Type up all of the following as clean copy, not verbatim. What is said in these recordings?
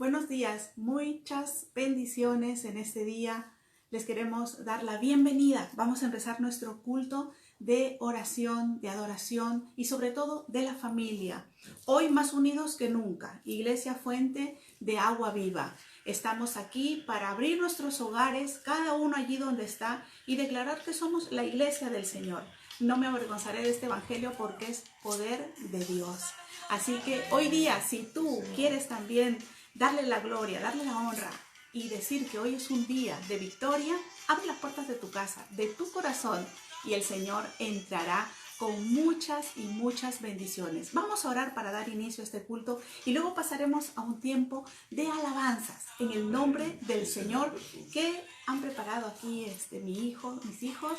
Buenos días, muchas bendiciones en este día. Les queremos dar la bienvenida. Vamos a empezar nuestro culto de oración, de adoración y sobre todo de la familia. Hoy más unidos que nunca, Iglesia Fuente de Agua Viva. Estamos aquí para abrir nuestros hogares, cada uno allí donde está, y declarar que somos la Iglesia del Señor. No me avergonzaré de este evangelio porque es poder de Dios. Así que hoy día, si tú quieres también darle la gloria, darle la honra y decir que hoy es un día de victoria, abre las puertas de tu casa, de tu corazón, y el Señor entrará con muchas y muchas bendiciones. Vamos a orar para dar inicio a este culto y luego pasaremos a un tiempo de alabanzas en el nombre del Señor que han preparado aquí mis hijos,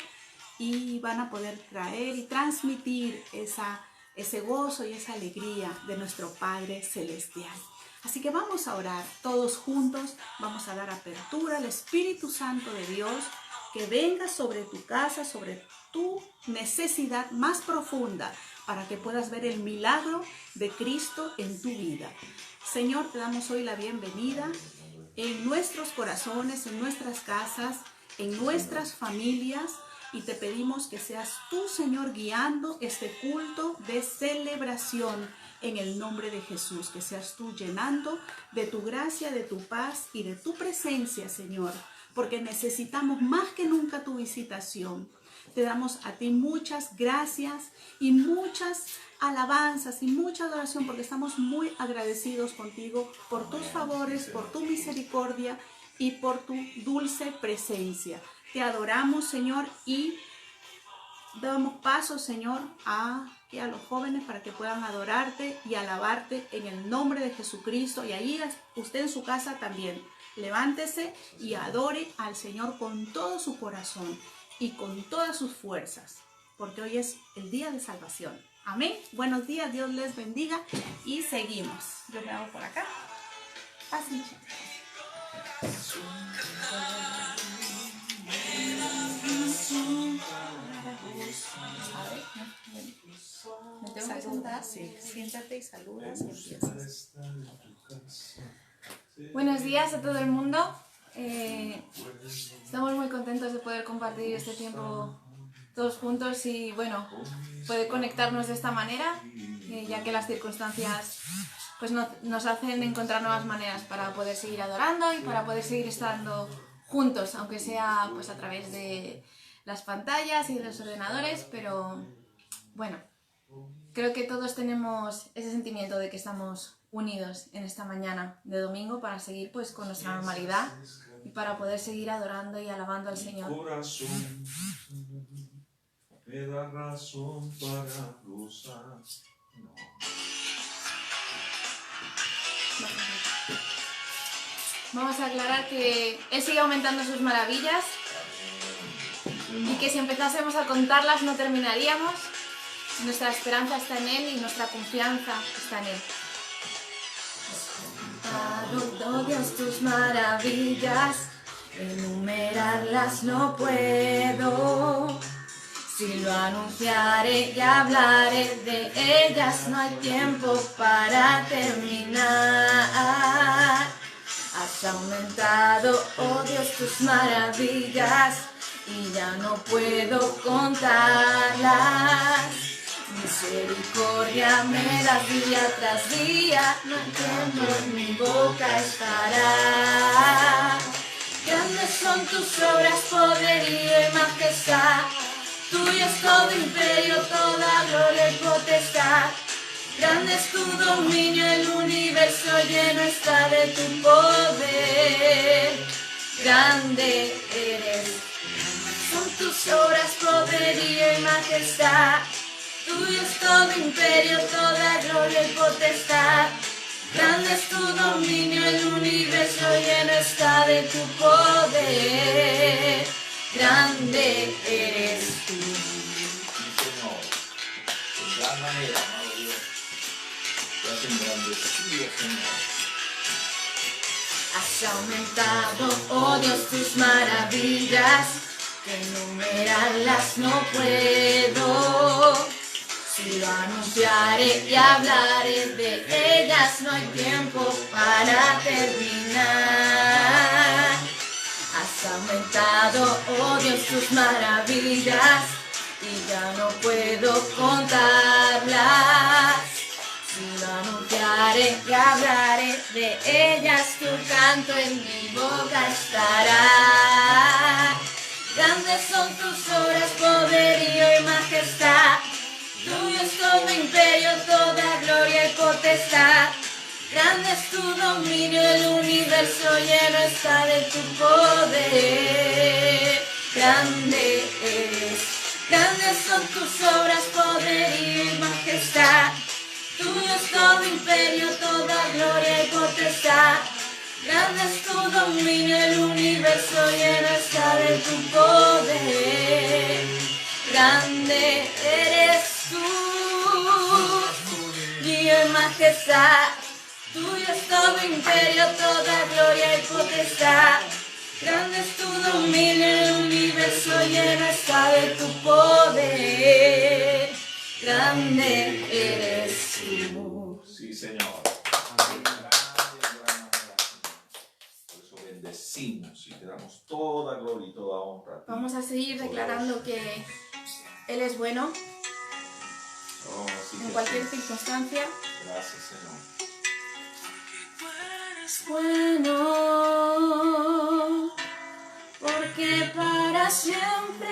y van a poder traer y transmitir ese gozo y esa alegría de nuestro Padre Celestial. Así que vamos a orar todos juntos, vamos a dar apertura al Espíritu Santo de Dios, que venga sobre tu casa, sobre tu necesidad más profunda, para que puedas ver el milagro de Cristo en tu vida. Señor, te damos hoy la bienvenida en nuestros corazones, en nuestras casas, en nuestras familias, y te pedimos que seas tú, Señor, guiando este culto de celebración en el nombre de Jesús, que seas tú llenando de tu gracia, de tu paz y de tu presencia, Señor, porque necesitamos más que nunca tu visitación. Te damos a ti muchas gracias y muchas alabanzas y mucha adoración, porque estamos muy agradecidos contigo por tus favores, por tu misericordia y por tu dulce presencia. Te adoramos, Señor, y damos paso, Señor, a los jóvenes para que puedan adorarte y alabarte en el nombre de Jesucristo. Y ahí usted en su casa también, levántese y adore al Señor con todo su corazón y con todas sus fuerzas, porque hoy es el día de salvación. Amén. Buenos días, Dios les bendiga y seguimos. Yo me hago por acá. Así. ¿Me tengo que sentar? Sí, siéntate y saludas y empiezas. Buenos días a todo el mundo. Estamos muy contentos de poder compartir este tiempo todos juntos y bueno, poder conectarnos de esta manera, ya que las circunstancias pues nos hacen encontrar nuevas maneras para poder seguir adorando y para poder seguir estando juntos, aunque sea pues a través de las pantallas y de los ordenadores, pero bueno, creo que todos tenemos ese sentimiento de que estamos unidos en esta mañana de domingo para seguir pues con nuestra normalidad y para poder seguir adorando y alabando al Señor. Corazón me da razón para gozar. Vamos a aclarar que Él sigue aumentando sus maravillas y que si empezásemos a contarlas no terminaríamos. Nuestra esperanza está en Él y nuestra confianza está en Él. Oh Dios, tus maravillas, enumerarlas no puedo. Si lo anunciaré y hablaré de ellas, no hay tiempo para terminar. Has aumentado, oh Dios, tus maravillas y ya no puedo contarlas. Misericordia me das día tras día, no entiendo, en mi boca estará. Grandes son tus obras, poderío y majestad. Tuyo es todo imperio, toda gloria y potestad. Grande es tu dominio, el universo lleno está de tu poder. Grande eres. Son tus obras, poderío y majestad. Tuyo es todo imperio, toda gloria y potestad. Grande es tu dominio, el universo lleno está de tu poder. Grande eres tú. Señor, de gran manera, amado Dios, te has engrandecido, Señor. Has aumentado, oh Dios, tus maravillas, que enumerarlas no puedo. Si Si lo anunciaré y hablaré de ellas, no hay tiempo para terminar. Has aumentado, oh Dios, tus maravillas y ya no puedo contarlas. Si lo anunciaré y hablaré de ellas, tu canto en mi boca estará. Grandes son tus obras, poderío y majestad. Tuyo es todo imperio, toda gloria y potestad. Grande es tu dominio, el universo lleno está de tu poder. Grande eres, grandes son tus obras, poderío y majestad. Tuyo es todo imperio, toda gloria y potestad. Grande es tu dominio, el universo lleno está de tu poder. Grande eres tú, Dios en majestad. Tuyo es todo imperio, toda gloria y potestad. Grande es tu dominio, el universo lleno está de tu poder. Grande eres tú. Sí, Señor. Por eso bendecimos y te damos toda gloria y toda honra a ti. Vamos a seguir declarando que Él es bueno Oh, sí, en Jesús. cualquier circunstancia. Gracias, Señor. Bueno, porque para siempre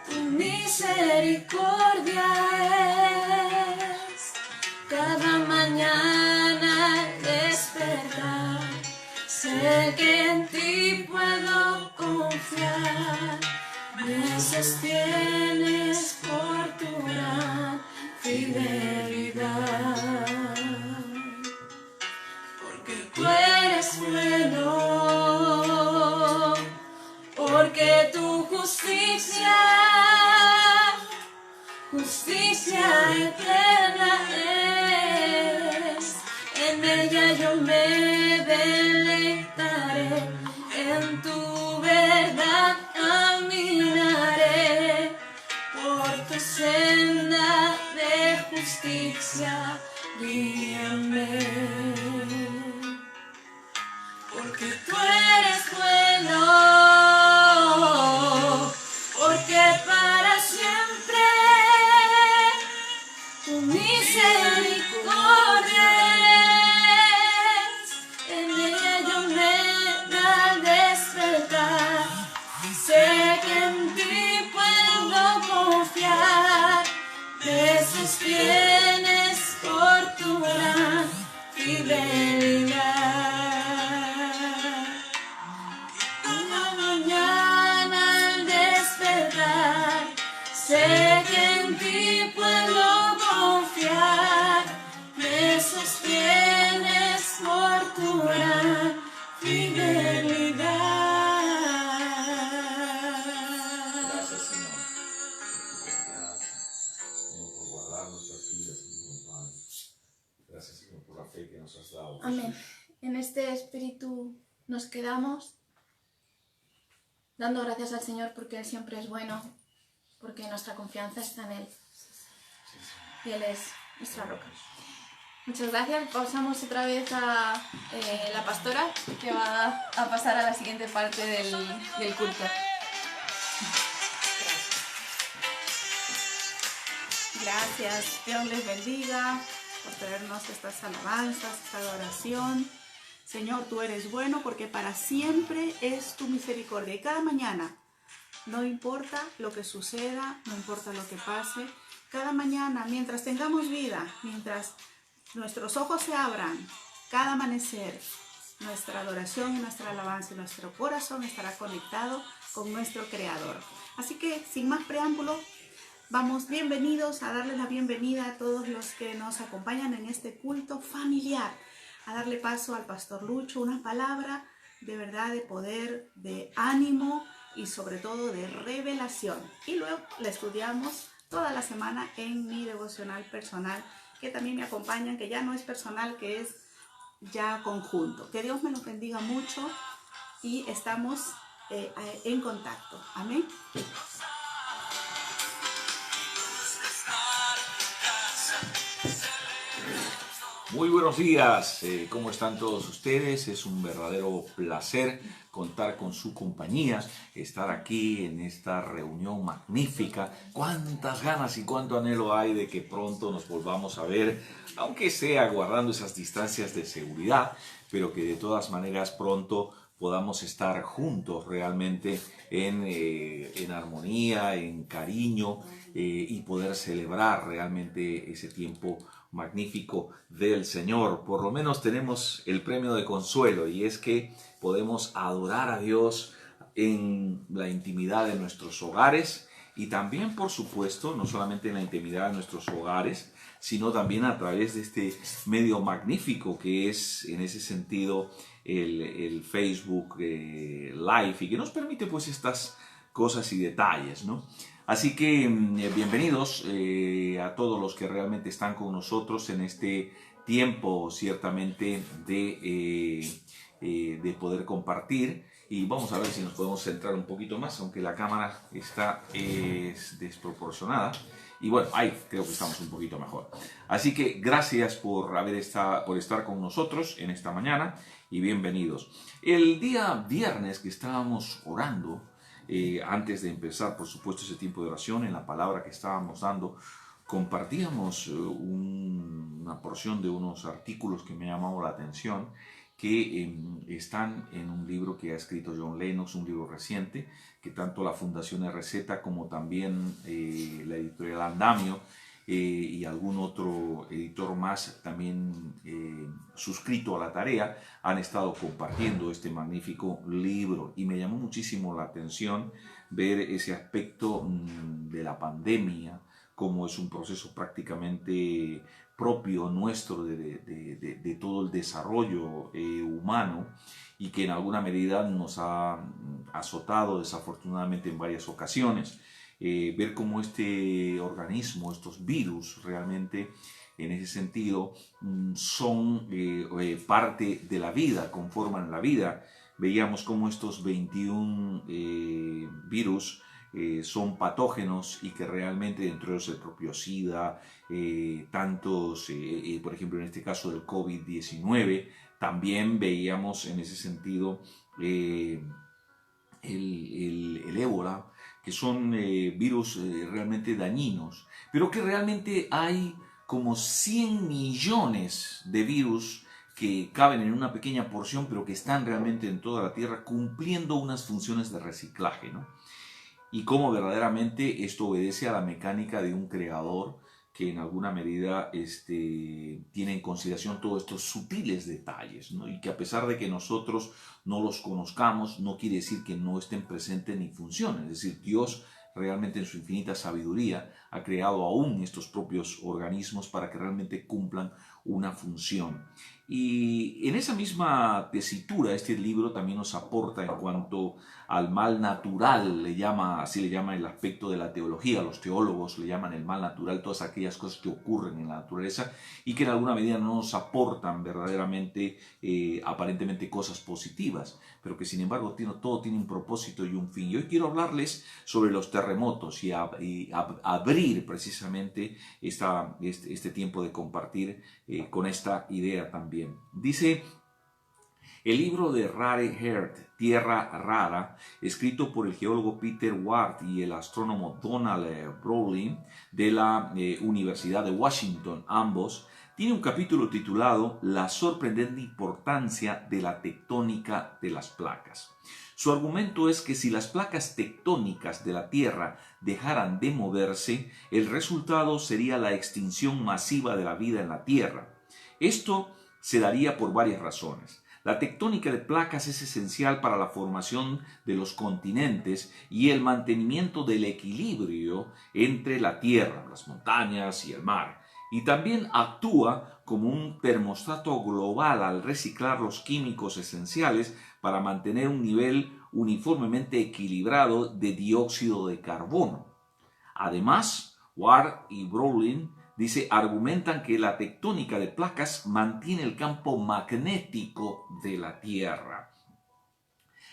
tu misericordia es. Cada mañana al despertar, sé que en ti puedo confiar. Me sostienes por tu gran fidelidad. Tú eres bueno, porque tu justicia eterna es. En ella yo me deleitaré, en tu verdad caminaré, por tu senda de justicia, guíame. Porque tú eres bueno, porque para siempre tu misericordia es. En ella yo me da al despertar, sé que en ti puedo confiar. Me sostienes por tu gran fidelidad. Sé que en ti puedo confiar, me sostienes por tu gran fidelidad. Gracias, Señor, por tu confianza, Señor, por guardar nuestras vidas, Señor Padre. Gracias, Señor, por la fe que nos has dado. Amén. En este espíritu nos quedamos dando gracias al Señor porque Él siempre es bueno, porque nuestra confianza está en Él y Él es nuestra roca. Muchas gracias. Pasamos otra vez a la pastora, que va a pasar a la siguiente parte del culto. Gracias, Dios les bendiga por traernos estas alabanzas, esta adoración. Señor, tú eres bueno porque para siempre es tu misericordia. Y cada mañana, no importa lo que suceda, no importa lo que pase, cada mañana, mientras tengamos vida, mientras nuestros ojos se abran, cada amanecer, nuestra adoración y nuestra alabanza y nuestro corazón estará conectado con nuestro Creador. Así que, sin más preámbulo, vamos bienvenidos a darles la bienvenida a todos los que nos acompañan en este culto familiar, a darle paso al Pastor Lucho, una palabra de verdad de poder, de ánimo y sobre todo de revelación. Y luego la estudiamos toda la semana en mi devocional personal, que también me acompañan, que ya no es personal, que es ya conjunto. Que Dios me los bendiga mucho y estamos en contacto. Amén. Muy buenos días, ¿cómo están todos ustedes? Es un verdadero placer contar con su compañía, estar aquí en esta reunión magnífica. Cuántas ganas y cuánto anhelo hay de que pronto nos volvamos a ver, aunque sea guardando esas distancias de seguridad, pero que de todas maneras pronto podamos estar juntos realmente en armonía, en cariño y poder celebrar realmente ese tiempo magnífico del Señor. Por lo menos tenemos el premio de consuelo, y es que podemos adorar a Dios en la intimidad de nuestros hogares, y también, por supuesto, no solamente en la intimidad de nuestros hogares, sino también a través de este medio magnífico que es, en ese sentido, el Facebook Live, y que nos permite pues estas cosas y detalles, ¿no? Así que bienvenidos a todos los que realmente están con nosotros en este tiempo, ciertamente, de poder compartir. Y vamos a ver si nos podemos centrar un poquito más, aunque la cámara está desproporcionada. Y bueno, ahí creo que estamos un poquito mejor. Así que gracias por estar con nosotros en esta mañana y bienvenidos. El día viernes que estábamos orando, antes de empezar, por supuesto, ese tiempo de oración, en la palabra que estábamos dando, compartíamos una porción de unos artículos que me llamaron la atención, que están en un libro que ha escrito John Lennox, un libro reciente, que tanto la Fundación RZ como también la editorial Andamio y algún otro editor más también suscrito a la tarea han estado compartiendo este magnífico libro, y me llamó muchísimo la atención ver ese aspecto de la pandemia, como es un proceso prácticamente propio nuestro de todo el desarrollo humano, y que en alguna medida nos ha azotado desafortunadamente en varias ocasiones. Ver cómo este organismo, estos virus realmente en ese sentido son parte de la vida, conforman la vida. Veíamos cómo estos 21 virus son patógenos, y que realmente dentro de ellos el propio SIDA, tantos, por ejemplo en este caso del COVID-19, también veíamos en ese sentido el ébola, que son virus realmente dañinos, pero que realmente hay como 100 millones de virus que caben en una pequeña porción, pero que están realmente en toda la Tierra cumpliendo unas funciones de reciclaje, ¿no? Y cómo verdaderamente esto obedece a la mecánica de un creador que en alguna medida tiene en consideración todos estos sutiles detalles, ¿no? Y que a pesar de que nosotros no los conozcamos, no quiere decir que no estén presentes ni funcionen. Es decir, Dios realmente en su infinita sabiduría ha creado aún estos propios organismos para que realmente cumplan una función. Y en esa misma tesitura, este libro también nos aporta en cuanto al mal natural, así le llama el aspecto de la teología. Los teólogos le llaman el mal natural todas aquellas cosas que ocurren en la naturaleza y que en alguna medida no nos aportan verdaderamente, aparentemente, cosas positivas, pero que sin embargo todo tiene un propósito y un fin. Y hoy quiero hablarles sobre los terremotos y abrir precisamente este tiempo de compartir con esta idea también. Dice el libro de Rare Earth, Tierra Rara, escrito por el geólogo Peter Ward y el astrónomo Donald Brolin de la Universidad de Washington, ambos, tiene un capítulo titulado La sorprendente importancia de la tectónica de las placas. Su argumento es que si las placas tectónicas de la Tierra dejaran de moverse, el resultado sería la extinción masiva de la vida en la Tierra. Esto se daría por varias razones. La tectónica de placas es esencial para la formación de los continentes y el mantenimiento del equilibrio entre la tierra, las montañas y el mar. Y también actúa como un termostato global al reciclar los químicos esenciales para mantener un nivel uniformemente equilibrado de dióxido de carbono. Además, Ward y Brolin argumentan que la tectónica de placas mantiene el campo magnético de la Tierra,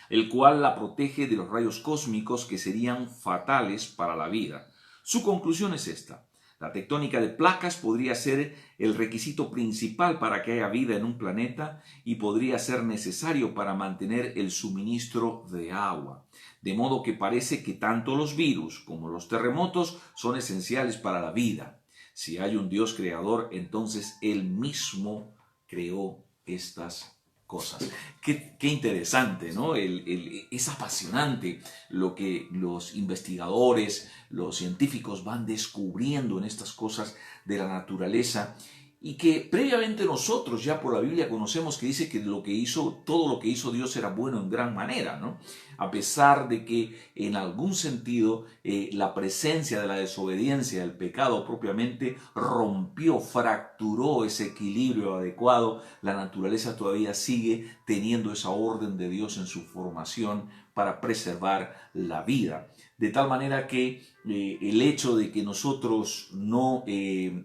el cual la protege de los rayos cósmicos que serían fatales para la vida. Su conclusión es esta: La tectónica de placas podría ser el requisito principal para que haya vida en un planeta y podría ser necesario para mantener el suministro de agua. De modo que parece que tanto los virus como los terremotos son esenciales para la vida. Si hay un Dios creador, entonces Él mismo creó estas cosas. Qué interesante, ¿no? Es apasionante lo que los investigadores, los científicos van descubriendo en estas cosas de la naturaleza y que previamente nosotros ya por la Biblia conocemos que dice que todo lo que hizo Dios era bueno en gran manera, ¿no? A pesar de que en algún sentido la presencia de la desobediencia, del pecado propiamente rompió, fracturó ese equilibrio adecuado, la naturaleza todavía sigue teniendo esa orden de Dios en su formación para preservar la vida. De tal manera que el hecho de que nosotros no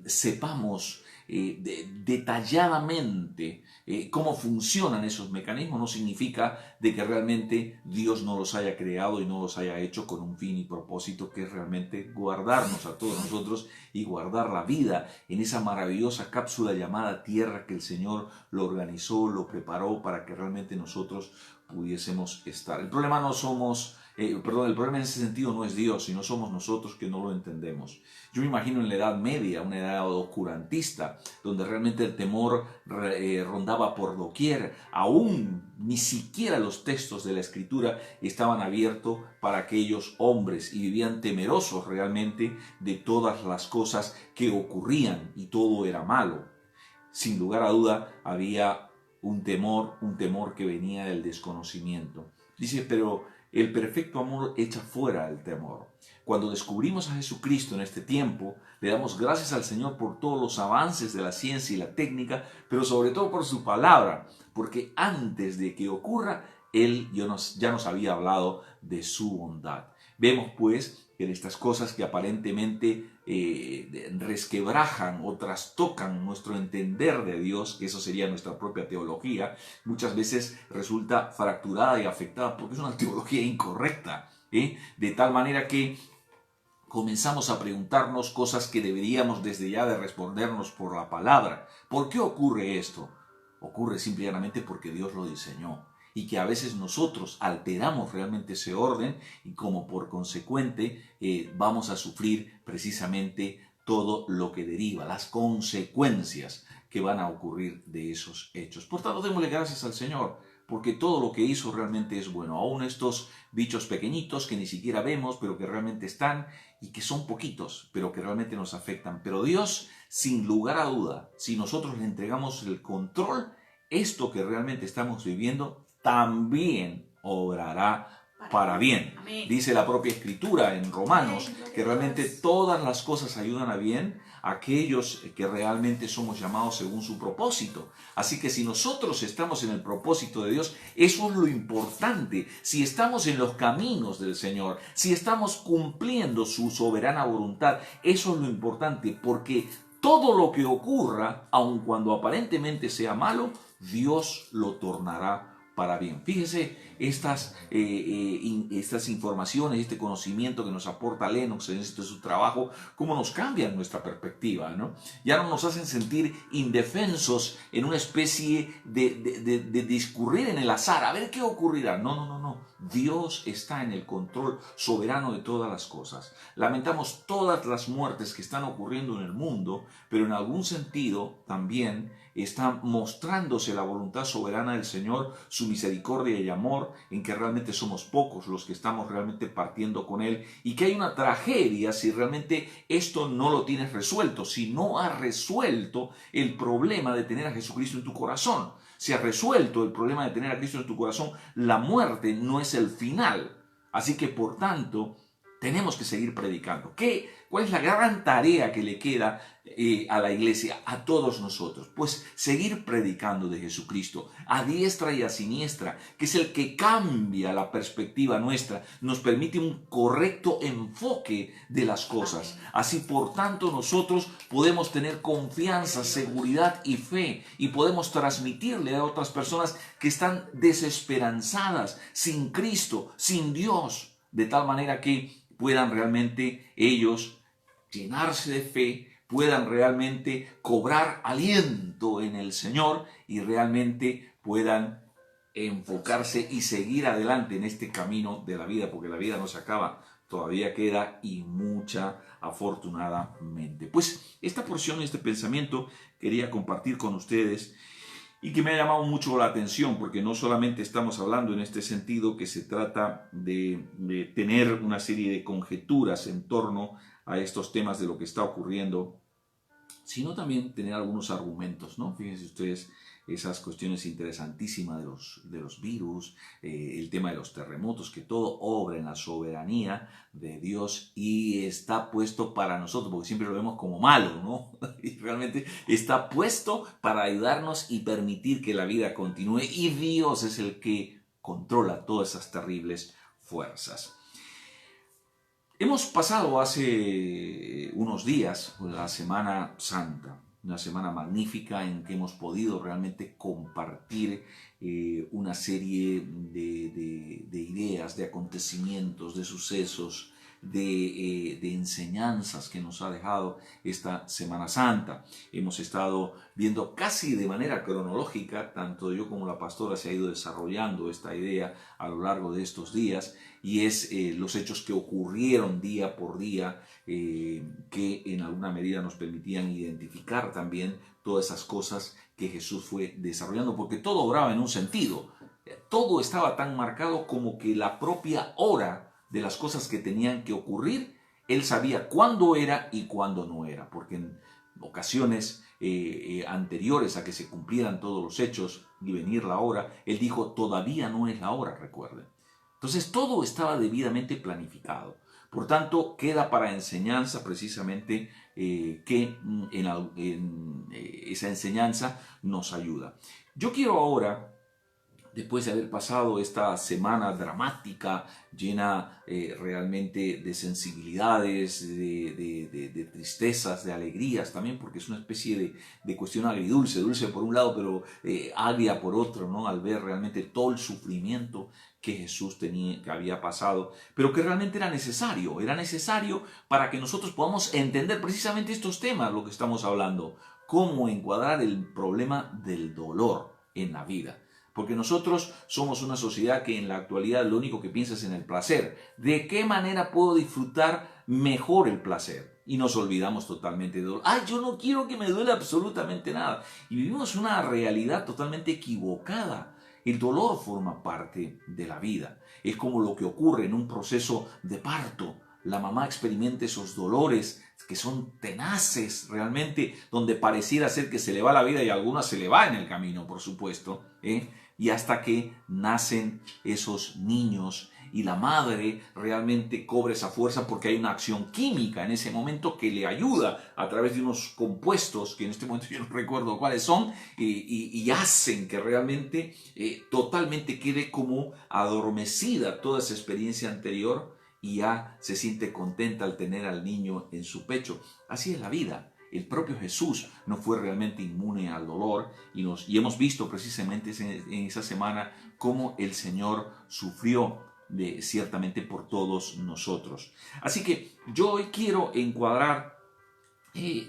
sepamos detalladamente cómo funcionan esos mecanismos no significa de que realmente Dios no los haya creado y no los haya hecho con un fin y propósito que es realmente guardarnos a todos nosotros y guardar la vida en esa maravillosa cápsula llamada Tierra que el Señor lo organizó, lo preparó para que realmente nosotros pudiésemos estar. El problema el problema en ese sentido no es Dios, sino somos nosotros que no lo entendemos. Yo me imagino en la Edad Media, una edad oscurantista, donde realmente el temor rondaba por doquier. Aún ni siquiera los textos de la Escritura estaban abiertos para aquellos hombres y vivían temerosos realmente de todas las cosas que ocurrían y todo era malo. Sin lugar a duda había un temor que venía del desconocimiento. Dice, pero el perfecto amor echa fuera el temor. Cuando descubrimos a Jesucristo en este tiempo, le damos gracias al Señor por todos los avances de la ciencia y la técnica, pero sobre todo por su palabra, porque antes de que ocurra, Él ya nos había hablado de su bondad. Vemos pues que de estas cosas que aparentemente resquebrajan o trastocan nuestro entender de Dios, que eso sería nuestra propia teología, muchas veces resulta fracturada y afectada porque es una teología incorrecta, de tal manera que comenzamos a preguntarnos cosas que deberíamos desde ya de respondernos por la palabra. ¿Por qué ocurre esto? Ocurre simplemente porque Dios lo diseñó y que a veces nosotros alteramos realmente ese orden y como por consecuente vamos a sufrir precisamente todo lo que deriva, las consecuencias que van a ocurrir de esos hechos. Por tanto, démosle gracias al Señor, porque todo lo que hizo realmente es bueno. Aún estos bichos pequeñitos que ni siquiera vemos, pero que realmente están y que son poquitos, pero que realmente nos afectan. Pero Dios, sin lugar a duda, si nosotros le entregamos el control, esto que realmente estamos viviendo también obrará para bien. Amén. Dice la propia Escritura en Romanos que realmente todas las cosas ayudan a bien a aquellos que realmente somos llamados según su propósito. Así que si nosotros estamos en el propósito de Dios, eso es lo importante. Si estamos en los caminos del Señor, si estamos cumpliendo su soberana voluntad, eso es lo importante, porque todo lo que ocurra, aun cuando aparentemente sea malo, Dios lo tornará para bien. Fíjese estas informaciones, este conocimiento que nos aporta Lennox en su trabajo, cómo nos cambian nuestra perspectiva, ¿no? Ya no nos hacen sentir indefensos en una especie de discurrir en el azar, a ver qué ocurrirá. No. Dios está en el control soberano de todas las cosas. Lamentamos todas las muertes que están ocurriendo en el mundo, pero en algún sentido también está mostrándose la voluntad soberana del Señor, su misericordia y amor, en que realmente somos pocos los que estamos realmente partiendo con Él, y que hay una tragedia si realmente esto no lo tienes resuelto, si no has resuelto el problema de tener a Jesucristo en tu corazón. Si has resuelto el problema de tener a Cristo en tu corazón, la muerte no es el final. Así que, por tanto, tenemos que seguir predicando. ¿Cuál es la gran tarea que le queda a la iglesia, a todos nosotros? Pues seguir predicando de Jesucristo, a diestra y a siniestra, que es el que cambia la perspectiva nuestra, nos permite un correcto enfoque de las cosas. Así, por tanto, nosotros podemos tener confianza, seguridad y fe, y podemos transmitirle a otras personas que están desesperanzadas, sin Cristo, sin Dios, de tal manera que puedan realmente ellos llenarse de fe, puedan realmente cobrar aliento en el Señor y realmente puedan enfocarse y seguir adelante en este camino de la vida, porque la vida no se acaba, todavía queda y mucha afortunadamente. Pues esta porción, este pensamiento quería compartir con ustedes y que me ha llamado mucho la atención, porque no solamente estamos hablando en este sentido que se trata de tener una serie de conjeturas en torno a estos temas de lo que está ocurriendo, sino también tener algunos argumentos, ¿no? Fíjense ustedes esas cuestiones interesantísimas de los virus, el tema de los terremotos, que todo obra en la soberanía de Dios y está puesto para nosotros, porque siempre lo vemos como malo, ¿no? Y realmente está puesto para ayudarnos y permitir que la vida continúe, y Dios es el que controla todas esas terribles fuerzas. Hemos pasado hace unos días la Semana Santa, una semana magnífica en que hemos podido realmente compartir una serie de ideas, de acontecimientos, de sucesos, de enseñanzas que nos ha dejado esta Semana Santa. Hemos estado viendo casi de manera cronológica, tanto yo como la pastora se ha ido desarrollando esta idea a lo largo de estos días, y es los hechos que ocurrieron día por día, que en alguna medida nos permitían identificar también todas esas cosas que Jesús fue desarrollando, porque todo obraba en un sentido, todo estaba tan marcado como que la propia hora de las cosas que tenían que ocurrir, Él sabía cuándo era y cuándo no era, porque en ocasiones anteriores a que se cumplieran todos los hechos y venir la hora, Él dijo, todavía no es la hora, recuerden. Entonces todo estaba debidamente planificado. Por tanto, queda para enseñanza precisamente que esa enseñanza nos ayuda. Yo quiero ahora, después de haber pasado esta semana dramática, llena realmente de sensibilidades, de tristezas, de alegrías también, porque es una especie de cuestión agridulce, dulce por un lado, pero agria por otro, ¿no? Al ver realmente todo el sufrimiento que Jesús que había pasado, pero que realmente era necesario para que nosotros podamos entender precisamente estos temas, lo que estamos hablando, cómo encuadrar el problema del dolor en la vida. Porque nosotros somos una sociedad que en la actualidad lo único que piensa es en el placer. ¿De qué manera puedo disfrutar mejor el placer? Y nos olvidamos totalmente de dolor. ¡Ay, yo no quiero que me duele absolutamente nada! Y vivimos una realidad totalmente equivocada. El dolor forma parte de la vida. Es como lo que ocurre en un proceso de parto. La mamá experimenta esos dolores que son tenaces realmente, donde pareciera ser que se le va la vida y a algunas se le va en el camino, por supuesto, y hasta que nacen esos niños y la madre realmente cobra esa fuerza porque hay una acción química en ese momento que le ayuda a través de unos compuestos que en este momento yo no recuerdo cuáles son, y hacen que realmente totalmente quede como adormecida toda esa experiencia anterior y ya se siente contenta al tener al niño en su pecho. Así es la vida. El propio Jesús no fue realmente inmune al dolor y hemos visto precisamente en esa semana cómo el Señor sufrió ciertamente por todos nosotros. Así que yo hoy quiero encuadrar,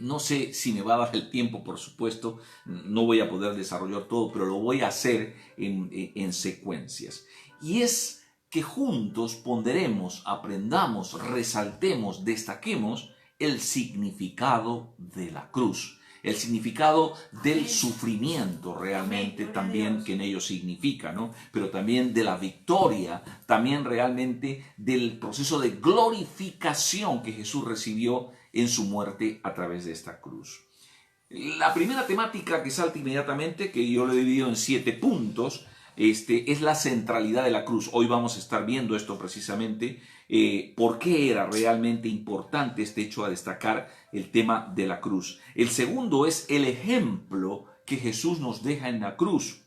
no sé si me va a dar el tiempo, por supuesto, no voy a poder desarrollar todo, pero lo voy a hacer en secuencias. Y es que juntos ponderemos, aprendamos, resaltemos, destaquemos el significado de la cruz, el significado del sufrimiento realmente también que en ello significa, ¿no? Pero también de la victoria, también realmente del proceso de glorificación que Jesús recibió en su muerte a través de esta cruz. La primera temática que salta inmediatamente, que yo lo he dividido en 7 puntos, es la centralidad de la cruz. Hoy vamos a estar viendo esto precisamente, por qué era realmente importante este hecho a destacar el tema de la cruz. El segundo es el ejemplo que Jesús nos deja en la cruz.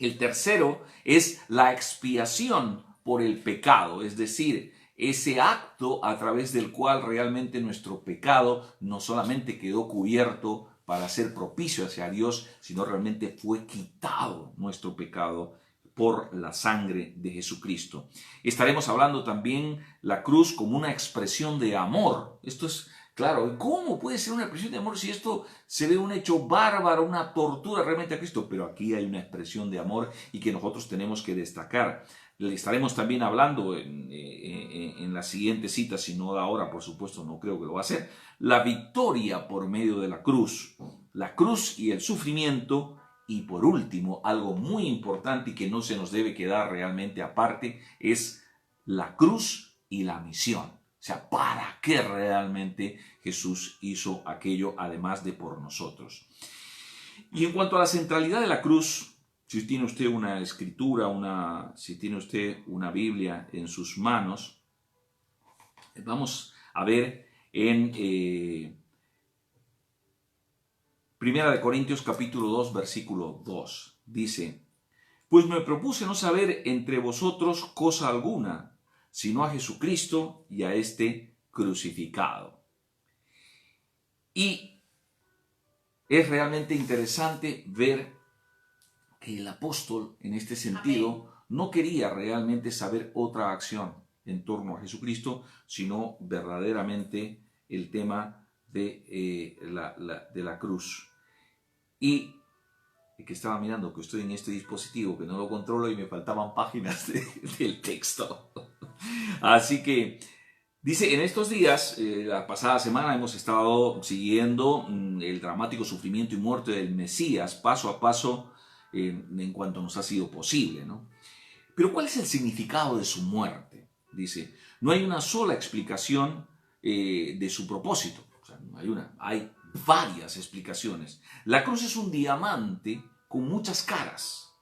El tercero es la expiación por el pecado, es decir, ese acto a través del cual realmente nuestro pecado no solamente quedó cubierto para ser propicio hacia Dios, sino realmente fue quitado nuestro pecado por la sangre de Jesucristo. Estaremos hablando también la cruz como una expresión de amor. Esto es Claro, ¿cómo puede ser una expresión de amor si esto se ve un hecho bárbaro, una tortura realmente a Cristo? Pero aquí hay una expresión de amor y que nosotros tenemos que destacar. Le estaremos también hablando en la siguiente cita, si no ahora, por supuesto, no creo que lo va a hacer. La victoria por medio de la cruz y el sufrimiento. Y por último, algo muy importante y que no se nos debe quedar realmente aparte, es la cruz y la misión. O sea, ¿para qué realmente Jesús hizo aquello además de por nosotros? Y en cuanto a la centralidad de la cruz, si tiene usted una escritura, si tiene usted una Biblia en sus manos, vamos a ver en Primera de Corintios capítulo 2, versículo 2. Dice, pues me propuse no saber entre vosotros cosa alguna, sino a Jesucristo y a este crucificado. Y es realmente interesante ver que el apóstol, en este sentido, no quería realmente saber otra acción en torno a Jesucristo, sino verdaderamente el tema de la cruz. Y que estaba mirando que estoy en este dispositivo, que no lo controlo y me faltaban páginas del texto. Así que dice, en estos días, la pasada semana hemos estado siguiendo el dramático sufrimiento y muerte del Mesías, paso a paso, en cuanto nos ha sido posible, ¿no? Pero ¿cuál es el significado de su muerte? Dice, no hay una sola explicación de su propósito. O sea, no hay una, hay varias explicaciones. La cruz es un diamante con muchas caras,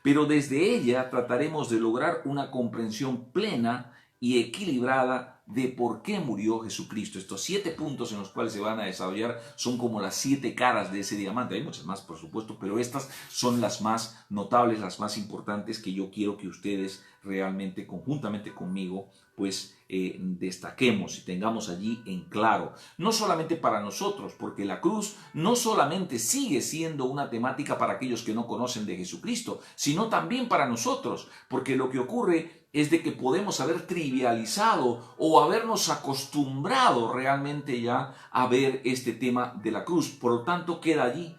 pero desde ella trataremos de lograr una comprensión plena y equilibrada de por qué murió Jesucristo. Estos 7 puntos en los cuales se van a desarrollar son como las 7 caras de ese diamante. Hay muchas más, por supuesto, pero estas son las más notables, las más importantes que yo quiero que ustedes realmente, conjuntamente conmigo, pues destaquemos y tengamos allí en claro. No solamente para nosotros, porque la cruz no solamente sigue siendo una temática para aquellos que no conocen de Jesucristo, sino también para nosotros, porque lo que ocurre es de que podemos haber trivializado o habernos acostumbrado realmente ya a ver este tema de la cruz. Por lo tanto, queda allí.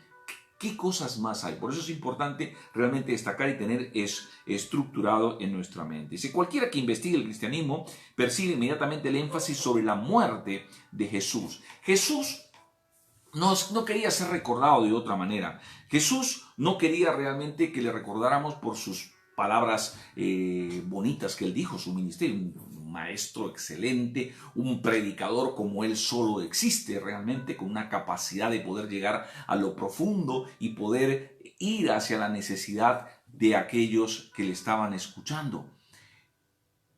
¿Qué cosas más hay? Por eso es importante realmente destacar y tener estructurado en nuestra mente. Si cualquiera que investigue el cristianismo percibe inmediatamente el énfasis sobre la muerte de Jesús. Jesús no quería ser recordado de otra manera. Jesús no quería realmente que le recordáramos por sus palabras bonitas que él dijo, su ministerio, un maestro excelente, un predicador como él solo existe realmente, con una capacidad de poder llegar a lo profundo y poder ir hacia la necesidad de aquellos que le estaban escuchando.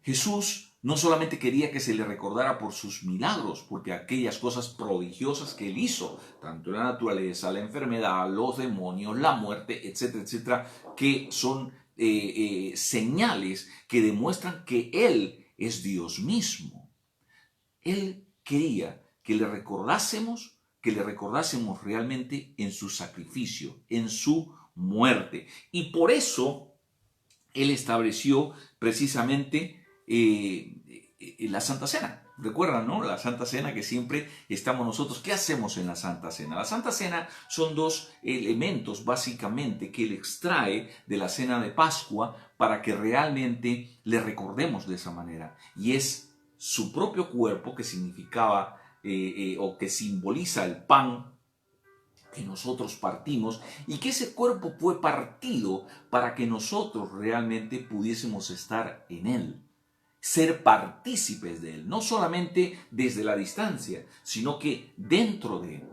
Jesús no solamente quería que se le recordara por sus milagros, porque aquellas cosas prodigiosas que él hizo, tanto en la naturaleza, la enfermedad, los demonios, la muerte, etcétera, etcétera, que son señales que demuestran que Él es Dios mismo. Él quería que le recordásemos realmente en su sacrificio, en su muerte. Y por eso Él estableció precisamente la Santa Cena. Recuerdan, ¿no? La Santa Cena que siempre estamos nosotros. ¿Qué hacemos en la Santa Cena? La Santa Cena son 2 elementos básicamente que él extrae de la Cena de Pascua para que realmente le recordemos de esa manera. Y es su propio cuerpo que significaba o que simboliza el pan que nosotros partimos y que ese cuerpo fue partido para que nosotros realmente pudiésemos estar en él. Ser partícipes de él, no solamente desde la distancia, sino que dentro de él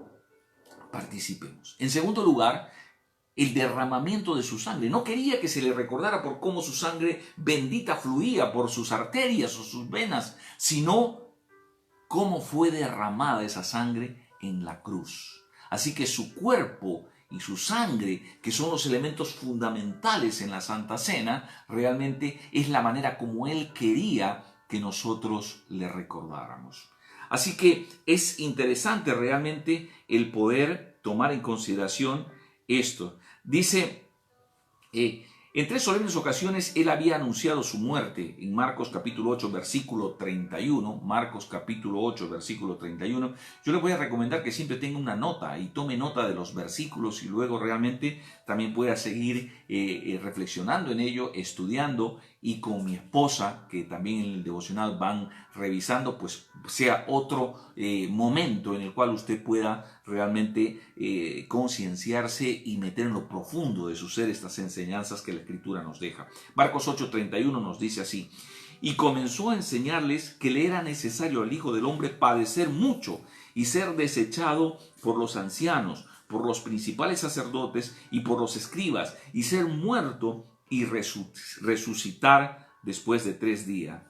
participemos. En segundo lugar, el derramamiento de su sangre. No quería que se le recordara por cómo su sangre bendita fluía por sus arterias o sus venas, sino cómo fue derramada esa sangre en la cruz. Así que su cuerpo y su sangre, que son los elementos fundamentales en la Santa Cena, realmente es la manera como Él quería que nosotros le recordáramos. Así que es interesante realmente el poder tomar en consideración esto. Dice En 3 solemnes ocasiones él había anunciado su muerte. En Marcos capítulo 8, versículo 31. Marcos capítulo 8, versículo 31. Yo le voy a recomendar que siempre tenga una nota y tome nota de los versículos y luego realmente también pueda seguir reflexionando en ello, estudiando, y con mi esposa, que también en el devocional van revisando, pues sea otro momento en el cual usted pueda realmente concienciarse y meter en lo profundo de su ser estas enseñanzas que la Escritura nos deja. Marcos 8:31 nos dice así: y comenzó a enseñarles que le era necesario al Hijo del Hombre padecer mucho y ser desechado por los ancianos, por los principales sacerdotes y por los escribas, y ser muerto y resucitar después de 3 días.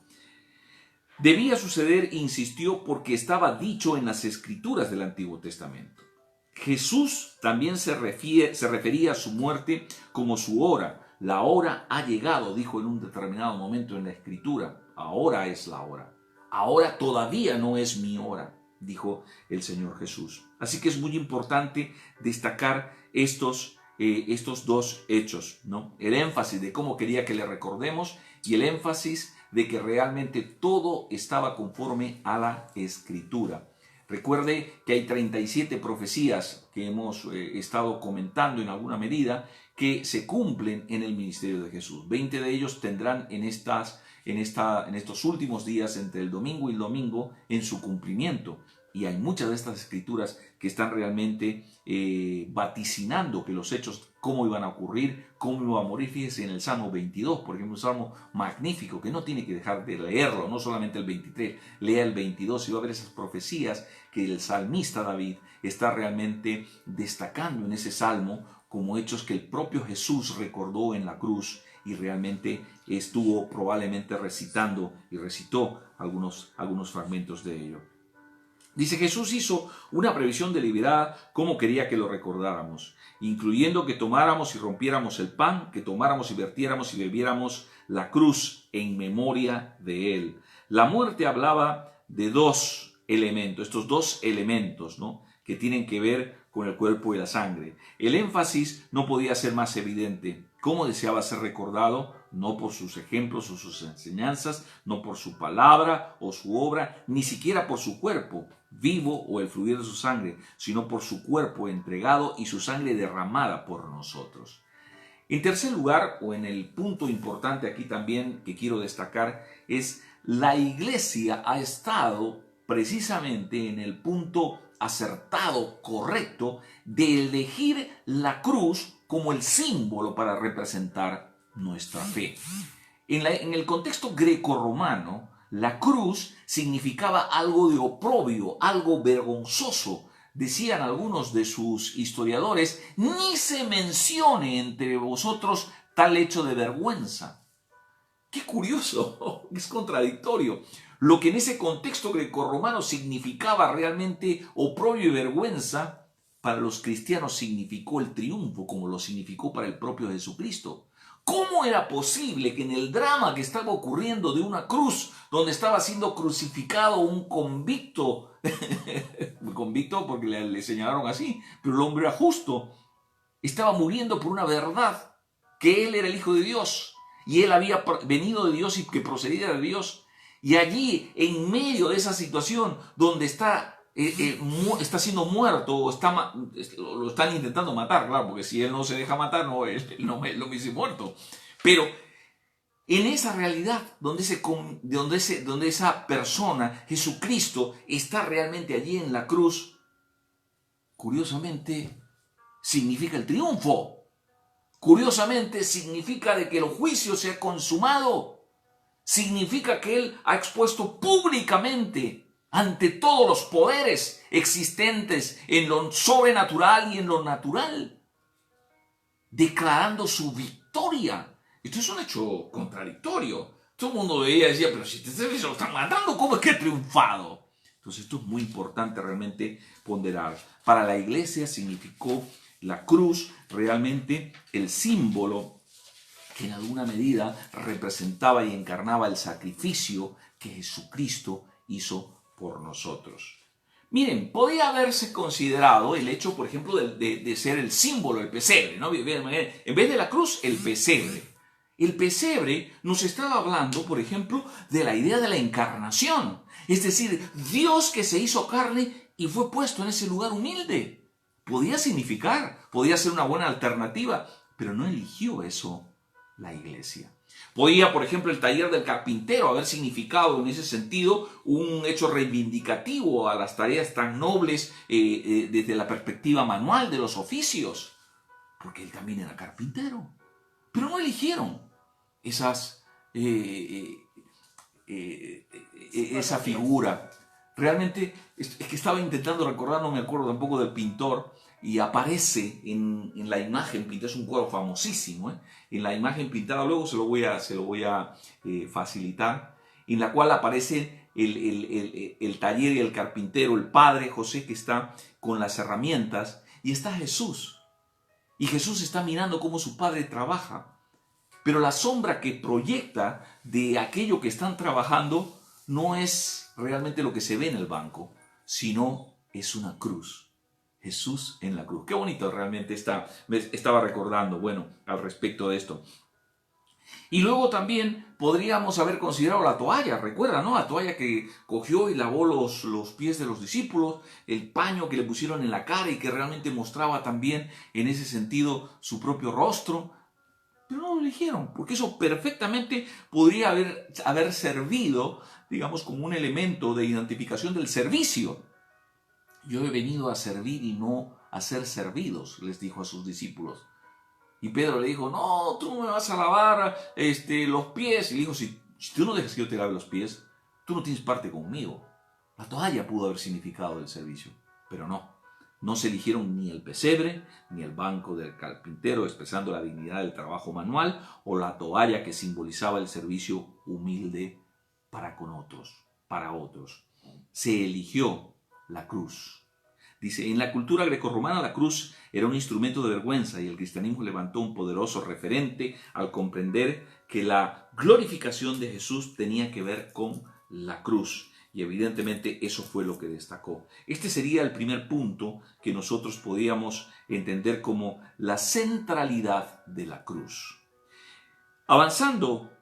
Debía suceder, insistió, porque estaba dicho en las Escrituras del Antiguo Testamento. Jesús también se refería a su muerte como su hora. La hora ha llegado, dijo en un determinado momento en la Escritura. Ahora es la hora. Ahora todavía no es mi hora, dijo el Señor Jesús. Así que es muy importante destacar estos 2 hechos, ¿no? El énfasis de cómo quería que le recordemos y el énfasis de que realmente todo estaba conforme a la Escritura. Recuerde que hay 37 profecías que hemos estado comentando en alguna medida que se cumplen en el ministerio de Jesús. 20 de ellos tendrán en estos últimos días, entre el domingo y el domingo, en su cumplimiento. Y hay muchas de estas escrituras que están realmente vaticinando que los hechos, cómo iban a ocurrir, cómo iba a morir. Fíjese en el Salmo 22, por ejemplo, un salmo magnífico que no tiene que dejar de leerlo, no solamente el 23, lea el 22 y va a ver esas profecías que el salmista David está realmente destacando en ese salmo como hechos que el propio Jesús recordó en la cruz y realmente estuvo probablemente recitando y recitó algunos fragmentos de ello. Dice, Jesús hizo una previsión deliberada cómo quería que lo recordáramos, incluyendo que tomáramos y rompiéramos el pan, que tomáramos y vertiéramos y bebiéramos la cruz en memoria de él. La muerte hablaba de 2 elementos, estos 2 elementos, ¿no?, que tienen que ver con el cuerpo y la sangre. El énfasis no podía ser más evidente. ¿Cómo deseaba ser recordado? No por sus ejemplos o sus enseñanzas, no por su palabra o su obra, ni siquiera por su cuerpo vivo o el fluir de su sangre, sino por su cuerpo entregado y su sangre derramada por nosotros. En tercer lugar, o en el punto importante aquí también que quiero destacar, es la iglesia ha estado precisamente en el punto acertado, correcto, de elegir la cruz como el símbolo para representar nuestra fe. En el contexto greco-romano, la cruz significaba algo de oprobio, algo vergonzoso. Decían algunos de sus historiadores, ni se mencione entre vosotros tal hecho de vergüenza. ¡Qué curioso! Es contradictorio. Lo que en ese contexto grecorromano significaba realmente oprobio y vergüenza, para los cristianos significó el triunfo, como lo significó para el propio Jesucristo. ¿Cómo era posible que en el drama que estaba ocurriendo de una cruz, donde estaba siendo crucificado un convicto, convicto porque le señalaron así, pero el hombre era justo, estaba muriendo por una verdad, que él era el Hijo de Dios, y él había venido de Dios y que procedía de Dios, y allí, en medio de esa situación, donde está siendo muerto, o lo están intentando matar, claro, porque si él no se deja matar, él no lo hubiese muerto. Pero en esa realidad, donde esa persona, Jesucristo, está realmente allí en la cruz, curiosamente, significa el triunfo. Curiosamente, significa de que el juicio se ha consumado. Significa que él ha expuesto públicamente ante todos los poderes existentes en lo sobrenatural y en lo natural, declarando su victoria. Esto es un hecho contradictorio. Todo el mundo veía y decía, pero si se lo están matando, ¿cómo es que ha triunfado? Entonces esto es muy importante realmente ponderar. Para la iglesia significó la cruz realmente el símbolo que en alguna medida representaba y encarnaba el sacrificio que Jesucristo hizo por nosotros. Miren, podría haberse considerado el hecho, por ejemplo, de ser el símbolo del pesebre, ¿no? En vez de la cruz, el pesebre. El pesebre nos estaba hablando, por ejemplo, de la idea de la encarnación. Es decir, Dios que se hizo carne y fue puesto en ese lugar humilde. Podía significar, podía ser una buena alternativa, pero no eligió eso la iglesia. Podía, por ejemplo, el taller del carpintero haber significado en ese sentido un hecho reivindicativo a las tareas tan nobles desde la perspectiva manual de los oficios, porque él también era carpintero. Pero no eligieron esa figura. Realmente es que estaba intentando recordar, no me acuerdo tampoco del pintor, y aparece en la imagen pintada, es un cuadro famosísimo, en la imagen pintada, luego se lo voy a facilitar, en la cual aparece el taller y el carpintero, el padre José que está con las herramientas, y está Jesús. Y Jesús está mirando cómo su padre trabaja, pero la sombra que proyecta de aquello que están trabajando no es realmente lo que se ve en el banco, sino es una cruz. Jesús en la cruz. Qué bonito realmente estaba recordando, bueno, al respecto de esto. Y luego también podríamos haber considerado la toalla, recuerda, ¿no? La toalla que cogió y lavó los pies de los discípulos, el paño que le pusieron en la cara y que realmente mostraba también en ese sentido su propio rostro. Pero no lo eligieron, porque eso perfectamente podría haber servido, digamos, como un elemento de identificación del servicio. Yo he venido a servir y no a ser servidos, les dijo a sus discípulos. Y Pedro le dijo, no, tú no me vas a lavar los pies. Y le dijo, si tú no dejas que yo te lave los pies, tú no tienes parte conmigo. La toalla pudo haber significado el servicio, pero no. No se eligieron ni el pesebre, ni el banco del carpintero, expresando la dignidad del trabajo manual, o la toalla que simbolizaba el servicio humilde para con otros, para otros. Se eligió la cruz. Dice, en la cultura grecorromana la cruz era un instrumento de vergüenza y el cristianismo levantó un poderoso referente al comprender que la glorificación de Jesús tenía que ver con la cruz. Y evidentemente eso fue lo que destacó. Este sería el primer punto que nosotros podíamos entender como la centralidad de la cruz. Avanzando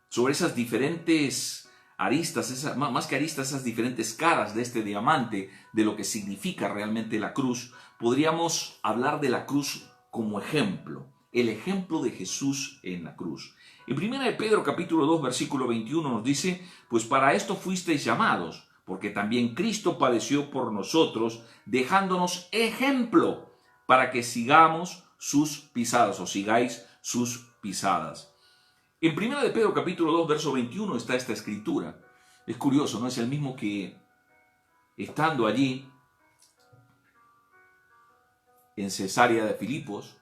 sobre esas diferentes aristas, más que aristas, esas diferentes caras de este diamante, de lo que significa realmente la cruz, podríamos hablar de la cruz como ejemplo, el ejemplo de Jesús en la cruz. En 1 de Pedro capítulo 2 versículo 21 nos dice, pues para esto fuisteis llamados, porque también Cristo padeció por nosotros, dejándonos ejemplo para que sigamos sus pisadas o sigáis sus pisadas. En 1 de Pedro capítulo 2 verso 21 está esta escritura. Es curioso, ¿no? Es el mismo que estando allí en Cesarea de Filipos,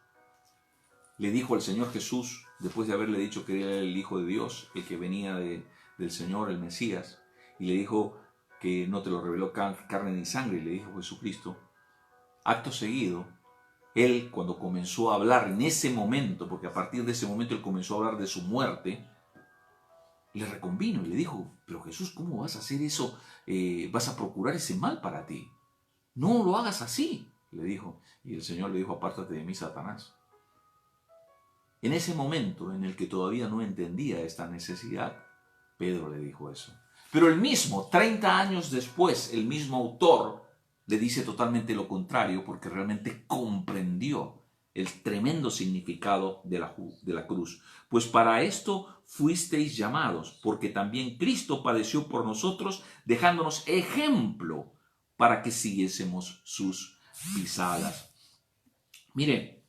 le dijo al Señor Jesús, después de haberle dicho que era el Hijo de Dios, el que venía del Señor, el Mesías, y le dijo que no te lo reveló carne ni sangre, y le dijo Jesucristo, acto seguido, él cuando comenzó a hablar en ese momento, porque a partir de ese momento él comenzó a hablar de su muerte, le reconvino y le dijo, pero Jesús, ¿cómo vas a hacer eso? ¿Vas a procurar ese mal para ti? No lo hagas así, le dijo. Y el Señor le dijo, apártate de mí, Satanás. En ese momento en el que todavía no entendía esta necesidad, Pedro le dijo eso. Pero el mismo, 30 años después, el mismo autor le dice totalmente lo contrario porque realmente comprendió el tremendo significado de la cruz. Pues para esto fuisteis llamados, porque también Cristo padeció por nosotros, dejándonos ejemplo para que siguiésemos sus pisadas. Miren,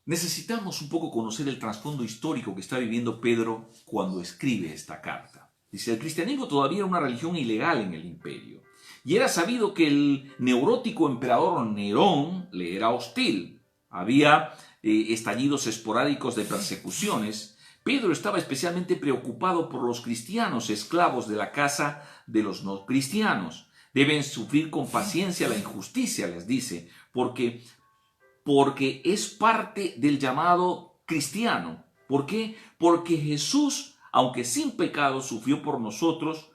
necesitamos un poco conocer el trasfondo histórico que está viviendo Pedro cuando escribe esta carta. Dice, el cristianismo todavía era una religión ilegal en el imperio. Y era sabido que el neurótico emperador Nerón le era hostil. Había estallidos esporádicos de persecuciones. Pedro estaba especialmente preocupado por los cristianos, esclavos de la casa de los no cristianos. Deben sufrir con paciencia la injusticia, les dice, porque es parte del llamado cristiano. ¿Por qué? Porque Jesús, aunque sin pecado, sufrió por nosotros,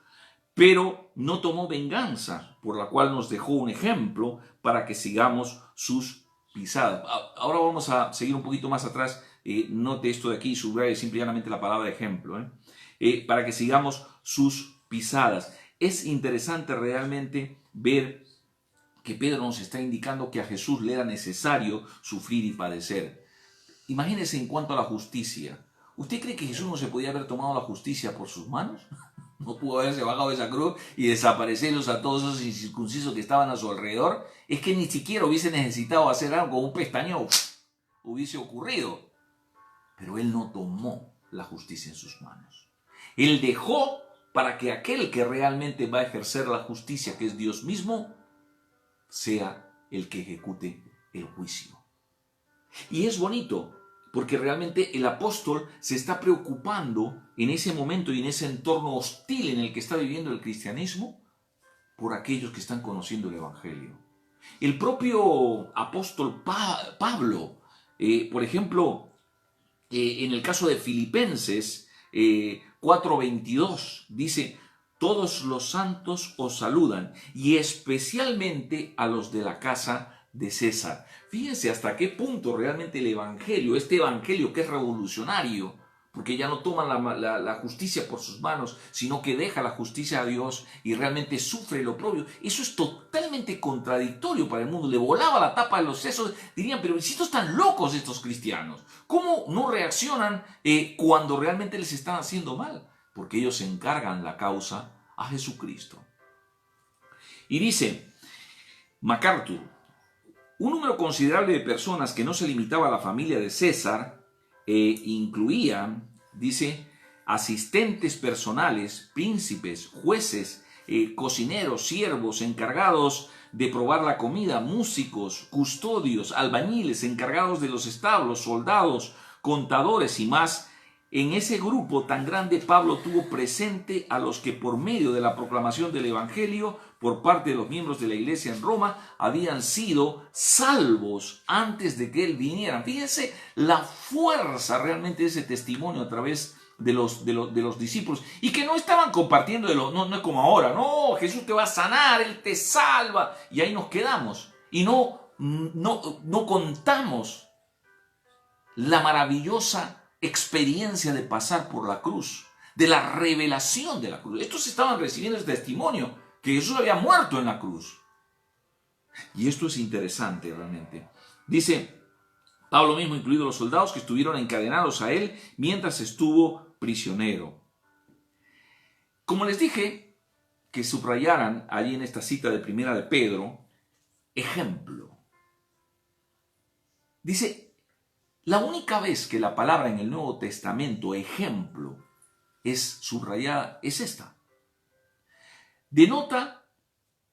pero no tomó venganza, por la cual nos dejó un ejemplo para que sigamos sus pisadas. Ahora vamos a seguir un poquito más atrás. Note esto de aquí y subraye simplemente la palabra ejemplo, para que sigamos sus pisadas. Es interesante realmente ver que Pedro nos está indicando que a Jesús le era necesario sufrir y padecer. Imagínense en cuanto a la justicia. ¿Usted cree que Jesús no se podía haber tomado la justicia por sus manos? ¿No pudo haberse bajado de esa cruz y desaparecerlos a todos esos incircuncisos que estaban a su alrededor? Es que ni siquiera hubiese necesitado hacer algo con un pestañeo, hubiese ocurrido. Pero Él no tomó la justicia en sus manos. Él dejó para que aquel que realmente va a ejercer la justicia, que es Dios mismo, sea el que ejecute el juicio. Y es bonito, porque realmente el apóstol se está preocupando en ese momento y en ese entorno hostil en el que está viviendo el cristianismo por aquellos que están conociendo el Evangelio. El propio apóstol Pablo, por ejemplo, en el caso de Filipenses 4:22, dice: todos los santos os saludan, y especialmente a los de la casa de César. Fíjense hasta qué punto realmente el Evangelio, este Evangelio que es revolucionario, porque ya no toma la justicia por sus manos, sino que deja la justicia a Dios y realmente sufre lo propio. Eso es totalmente contradictorio para el mundo. Le volaba la tapa de los sesos. Dirían, pero si estos están locos estos cristianos, ¿cómo no reaccionan cuando realmente les están haciendo mal? Porque ellos encargan la causa a Jesucristo. Y dice MacArthur: un número considerable de personas que no se limitaba a la familia de César incluían, dice, asistentes personales, príncipes, jueces, cocineros, siervos, encargados de probar la comida, músicos, custodios, albañiles, encargados de los establos, soldados, contadores y más. En ese grupo tan grande, Pablo tuvo presente a los que por medio de la proclamación del Evangelio por parte de los miembros de la iglesia en Roma habían sido salvos antes de que él viniera. Fíjense la fuerza realmente de ese testimonio a través de los discípulos, y que no estaban compartiendo no es como ahora, no, Jesús te va a sanar, Él te salva, y ahí nos quedamos y no contamos la maravillosa experiencia de pasar por la cruz, de la revelación de la cruz. Estos estaban recibiendo el testimonio que Jesús había muerto en la cruz. Y esto es interesante realmente. Dice Pablo mismo, incluidos los soldados que estuvieron encadenados a él mientras estuvo prisionero. Como les dije, que subrayaran allí en esta cita de primera de Pedro, ejemplo. Dice: la única vez que la palabra en el Nuevo Testamento, ejemplo, es subrayada, es esta. Denota,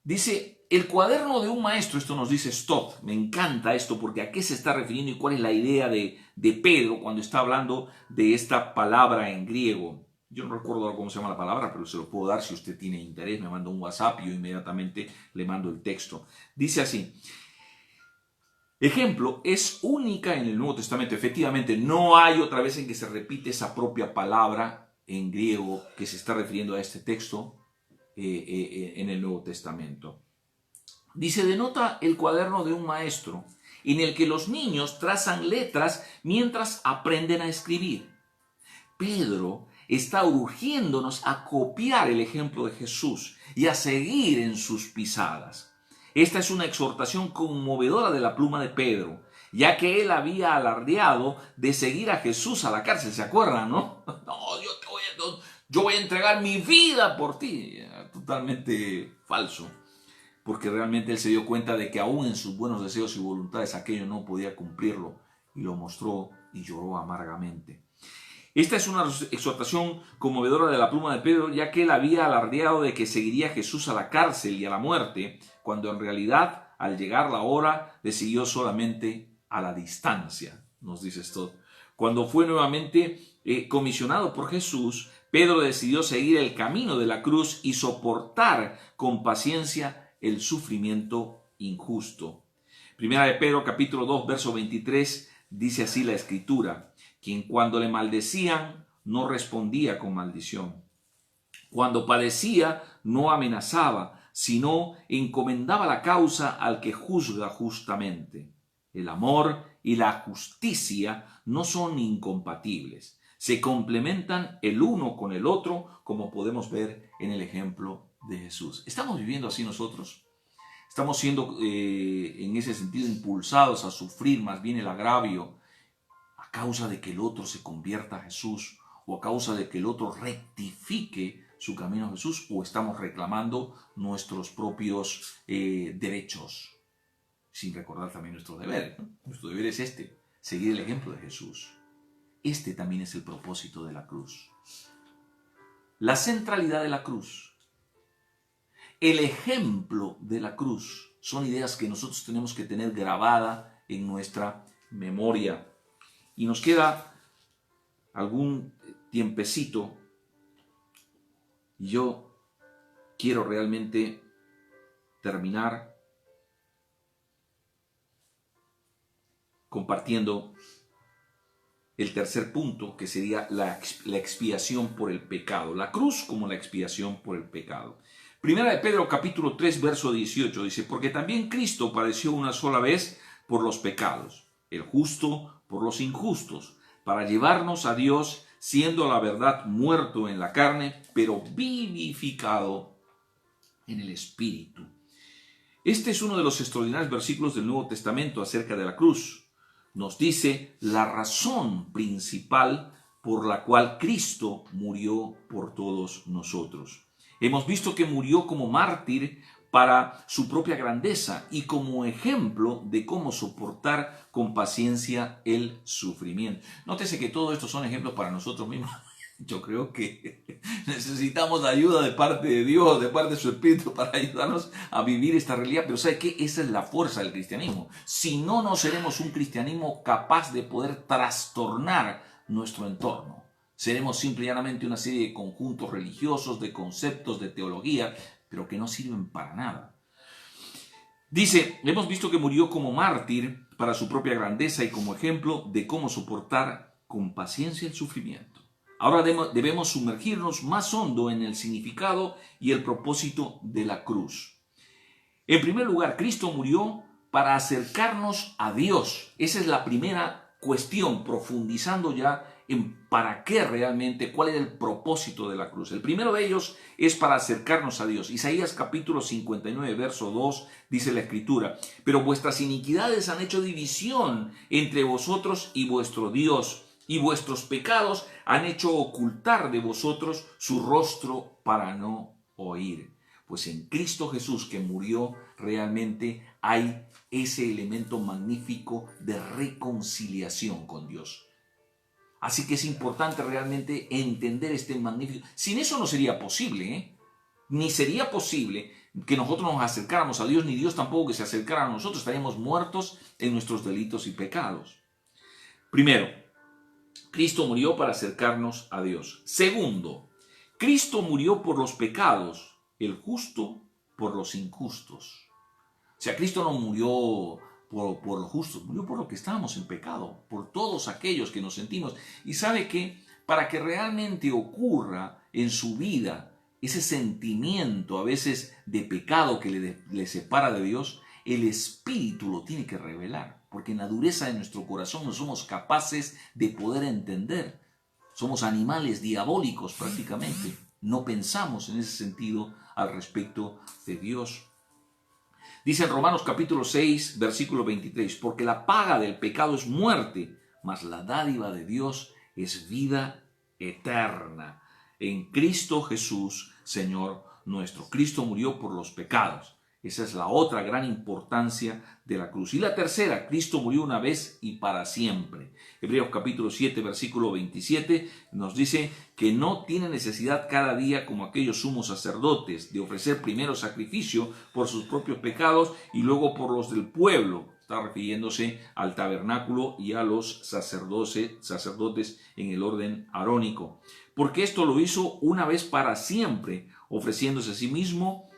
dice, el cuaderno de un maestro. Esto nos dice Stott. Me encanta esto, porque a qué se está refiriendo y cuál es la idea de Pedro cuando está hablando de esta palabra en griego. Yo no recuerdo cómo se llama la palabra, pero se lo puedo dar si usted tiene interés. Me manda un WhatsApp y yo inmediatamente le mando el texto. Dice así: ejemplo es única en el Nuevo Testamento. Efectivamente, no hay otra vez en que se repite esa propia palabra en griego que se está refiriendo a este texto en el Nuevo Testamento. Dice: denota el cuaderno de un maestro en el que los niños trazan letras mientras aprenden a escribir. Pedro está urgiéndonos a copiar el ejemplo de Jesús y a seguir en sus pisadas. Esta es una exhortación conmovedora de la pluma de Pedro, ya que él había alardeado de seguir a Jesús a la cárcel. ¿Se acuerdan, no? No, yo voy a entregar mi vida por ti. Totalmente falso, porque realmente él se dio cuenta de que aún en sus buenos deseos y voluntades aquello no podía cumplirlo, y lo mostró y lloró amargamente. Esta es una exhortación conmovedora de la pluma de Pedro, ya que él había alardeado de que seguiría a Jesús a la cárcel y a la muerte, cuando en realidad, al llegar la hora, le siguió solamente a la distancia, nos dice esto. Cuando fue nuevamente comisionado por Jesús, Pedro decidió seguir el camino de la cruz y soportar con paciencia el sufrimiento injusto. Primera de Pedro, capítulo 2, verso 23, dice así la Escritura: quien cuando le maldecían no respondía con maldición. Cuando padecía no amenazaba, sino encomendaba la causa al que juzga justamente. El amor y la justicia no son incompatibles. Se complementan el uno con el otro, como podemos ver en el ejemplo de Jesús. ¿Estamos viviendo así nosotros? ¿Estamos siendo en ese sentido impulsados a sufrir más bien el agravio a causa de que el otro se convierta a Jesús o a causa de que el otro rectifique su camino a Jesús, o estamos reclamando nuestros propios derechos sin recordar también nuestro deber, ¿no? Nuestro deber es seguir el ejemplo de Jesús. Este también es el propósito de la cruz. La centralidad de la cruz, el ejemplo de la cruz, son ideas que nosotros tenemos que tener grabada en nuestra memoria. Y nos queda algún tiempecito y yo quiero realmente terminar compartiendo el tercer punto, que sería la expiación por el pecado. La cruz como la expiación por el pecado. Primera de Pedro capítulo 3 verso 18 dice: porque también Cristo padeció una sola vez por los pecados, el justo por los injustos, para llevarnos a Dios, siendo la verdad muerto en la carne, pero vivificado en el Espíritu. Este es uno de los extraordinarios versículos del Nuevo Testamento acerca de la cruz. Nos dice la razón principal por la cual Cristo murió por todos nosotros. Hemos visto que murió como mártir para su propia grandeza y como ejemplo de cómo soportar con paciencia el sufrimiento. Nótese que todo esto son ejemplos para nosotros mismos. Yo creo que necesitamos ayuda de parte de Dios, de parte de su Espíritu, para ayudarnos a vivir esta realidad. Pero ¿sabe qué? Esa es la fuerza del cristianismo. Si no, no seremos un cristianismo capaz de poder trastornar nuestro entorno. Seremos simple y llanamente una serie de conjuntos religiosos, de conceptos, de teología, pero que no sirven para nada. Dice, hemos visto que murió como mártir para su propia grandeza y como ejemplo de cómo soportar con paciencia el sufrimiento. Ahora debemos sumergirnos más hondo en el significado y el propósito de la cruz. En primer lugar, Cristo murió para acercarnos a Dios. Esa es la primera cuestión, profundizando ya en para qué realmente, cuál es el propósito de la cruz. El primero de ellos es para acercarnos a Dios. Isaías capítulo 59, verso 2, dice la Escritura: pero vuestras iniquidades han hecho división entre vosotros y vuestro Dios, y vuestros pecados han hecho ocultar de vosotros su rostro para no oír. Pues en Cristo Jesús, que murió, realmente hay ese elemento magnífico de reconciliación con Dios. Así que es importante realmente entender este magnífico. Sin eso no sería posible, ¿eh? Ni sería posible que nosotros nos acercáramos a Dios, ni Dios tampoco que se acercara a nosotros. Estaríamos muertos en nuestros delitos y pecados. Primero, Cristo murió para acercarnos a Dios. Segundo, Cristo murió por los pecados, el justo por los injustos. O sea, Cristo no murió por los justos, murió por lo que estábamos en pecado, por todos aquellos que nos sentimos. Y sabe que para que realmente ocurra en su vida ese sentimiento a veces de pecado que le separa de Dios, el Espíritu lo tiene que revelar, porque en la dureza de nuestro corazón no somos capaces de poder entender. Somos animales diabólicos prácticamente. No pensamos en ese sentido al respecto de Dios. Dice en Romanos capítulo 6, versículo 23, porque la paga del pecado es muerte, mas la dádiva de Dios es vida eterna en Cristo Jesús, Señor nuestro. Cristo murió por los pecados. Esa es la otra gran importancia de la cruz. Y la tercera, Cristo murió una vez y para siempre. Hebreos capítulo 7, versículo 27 nos dice que no tiene necesidad cada día, como aquellos sumos sacerdotes, de ofrecer primero sacrificio por sus propios pecados y luego por los del pueblo. Está refiriéndose al tabernáculo y a los sacerdotes en el orden arónico. Porque esto lo hizo una vez para siempre, ofreciéndose a sí mismo.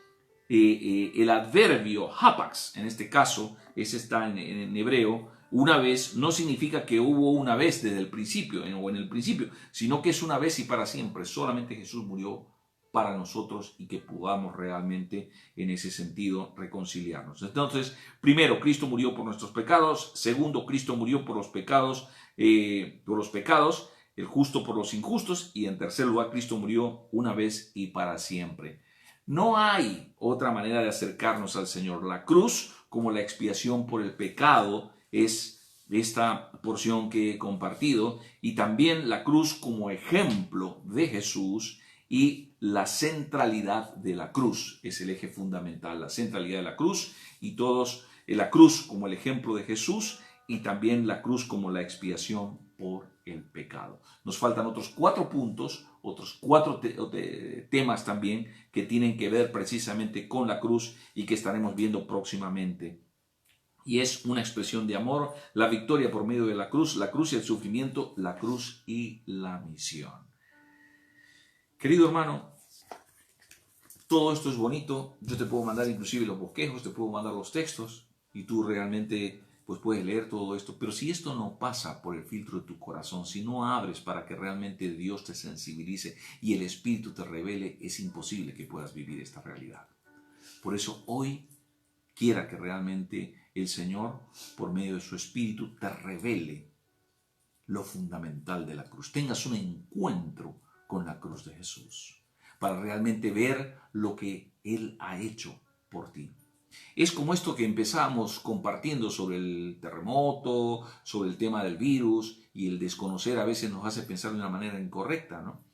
El adverbio hapax, en este caso, ese está en hebreo, una vez, no significa que hubo una vez desde el principio o en el principio, sino que es una vez y para siempre. Solamente Jesús murió para nosotros y que podamos realmente en ese sentido reconciliarnos. Entonces, primero, Cristo murió por nuestros pecados. Segundo, Cristo murió por los pecados, el justo por los injustos. Y en tercer lugar, Cristo murió una vez y para siempre. No hay otra manera de acercarnos al Señor. La cruz, como la expiación por el pecado, es esta porción que he compartido, y también la cruz como ejemplo de Jesús, y la centralidad de la cruz es el eje fundamental, la centralidad de la cruz, y todos, la cruz como el ejemplo de Jesús, y también la cruz como la expiación por el pecado. Nos faltan otros 4 puntos, otros 4 temas también que tienen que ver precisamente con la cruz y que estaremos viendo próximamente. Y es una expresión de amor, la victoria por medio de la cruz y el sufrimiento, la cruz y la misión. Querido hermano, todo esto es bonito. Yo te puedo mandar inclusive los bosquejos, te puedo mandar los textos y tú realmente pues puedes leer todo esto. Pero si esto no pasa por el filtro de tu corazón, si no abres para que realmente Dios te sensibilice y el Espíritu te revele, es imposible que puedas vivir esta realidad. Por eso hoy quiera que realmente el Señor, por medio de su Espíritu, te revele lo fundamental de la cruz. Tengas un encuentro con la cruz de Jesús para realmente ver lo que Él ha hecho por ti. Es como esto que empezamos compartiendo sobre el terremoto, sobre el tema del virus, y el desconocer a veces nos hace pensar de una manera incorrecta, ¿no?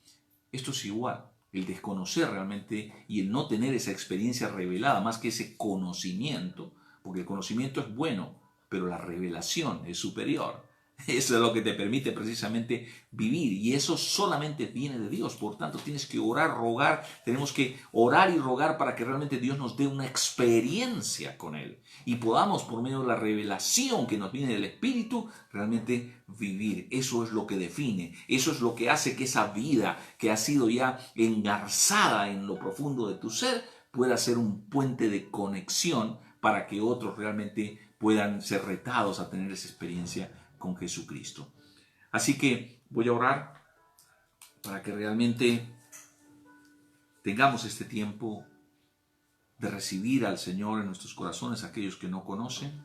Esto es igual. El desconocer realmente y el no tener esa experiencia revelada, más que ese conocimiento, porque el conocimiento es bueno, pero la revelación es superior. Eso es lo que te permite precisamente vivir, y eso solamente viene de Dios. Por tanto, tienes que orar, rogar, tenemos que orar y rogar para que realmente Dios nos dé una experiencia con Él y podamos, por medio de la revelación que nos viene del Espíritu, realmente vivir. Eso es lo que define, eso es lo que hace que esa vida que ha sido ya engarzada en lo profundo de tu ser pueda ser un puente de conexión para que otros realmente puedan ser retados a tener esa experiencia con Jesucristo. Así que voy a orar para que realmente tengamos este tiempo de recibir al Señor en nuestros corazones. Aquellos que no conocen,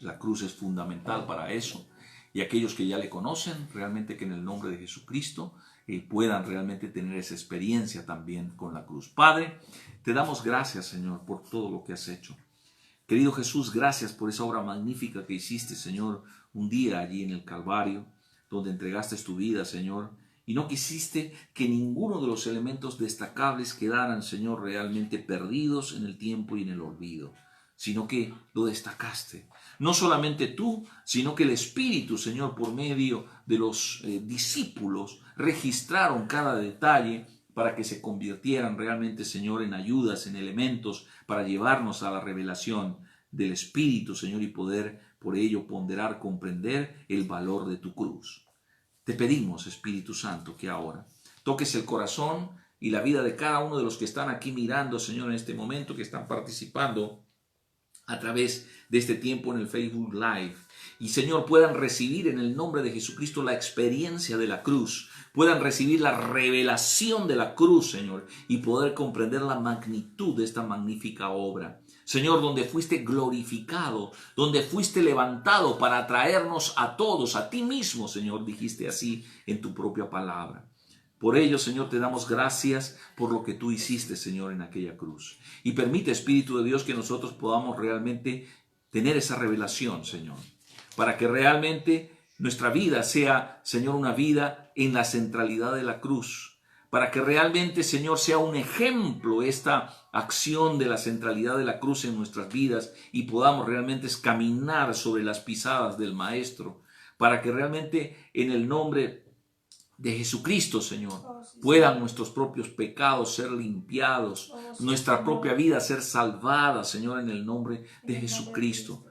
la cruz es fundamental para eso, y aquellos que ya le conocen, realmente que en el nombre de Jesucristo puedan realmente tener esa experiencia también con la cruz. Padre, te damos gracias, Señor, por todo lo que has hecho. Querido Jesús, gracias por esa obra magnífica que hiciste, Señor, un día allí en el Calvario, donde entregaste tu vida, Señor, y no quisiste que ninguno de los elementos destacables quedaran, Señor, realmente perdidos en el tiempo y en el olvido, sino que lo destacaste. No solamente tú, sino que el Espíritu, Señor, por medio de los discípulos, registraron cada detalle para que se convirtieran realmente, Señor, en ayudas, en elementos para llevarnos a la revelación del Espíritu, Señor, y poder por ello ponderar, comprender el valor de tu cruz. Te pedimos, Espíritu Santo, que ahora toques el corazón y la vida de cada uno de los que están aquí mirando, Señor, en este momento, que están participando a través de este tiempo en el Facebook Live. Y, Señor, puedan recibir en el nombre de Jesucristo la experiencia de la cruz, puedan recibir la revelación de la cruz, Señor, y poder comprender la magnitud de esta magnífica obra. Señor, donde fuiste glorificado, donde fuiste levantado para traernos a todos, a ti mismo, Señor, dijiste así en tu propia palabra. Por ello, Señor, te damos gracias por lo que tú hiciste, Señor, en aquella cruz. Y permite, Espíritu de Dios, que nosotros podamos realmente tener esa revelación, Señor, para que realmente nuestra vida sea, Señor, una vida en la centralidad de la cruz, para que realmente, Señor, sea un ejemplo esta acción de la centralidad de la cruz en nuestras vidas y podamos realmente caminar sobre las pisadas del Maestro, para que realmente en el nombre de Jesucristo, Señor, puedan nuestros propios pecados ser limpiados, nuestra propia vida ser salvada, Señor, en el nombre de Jesucristo,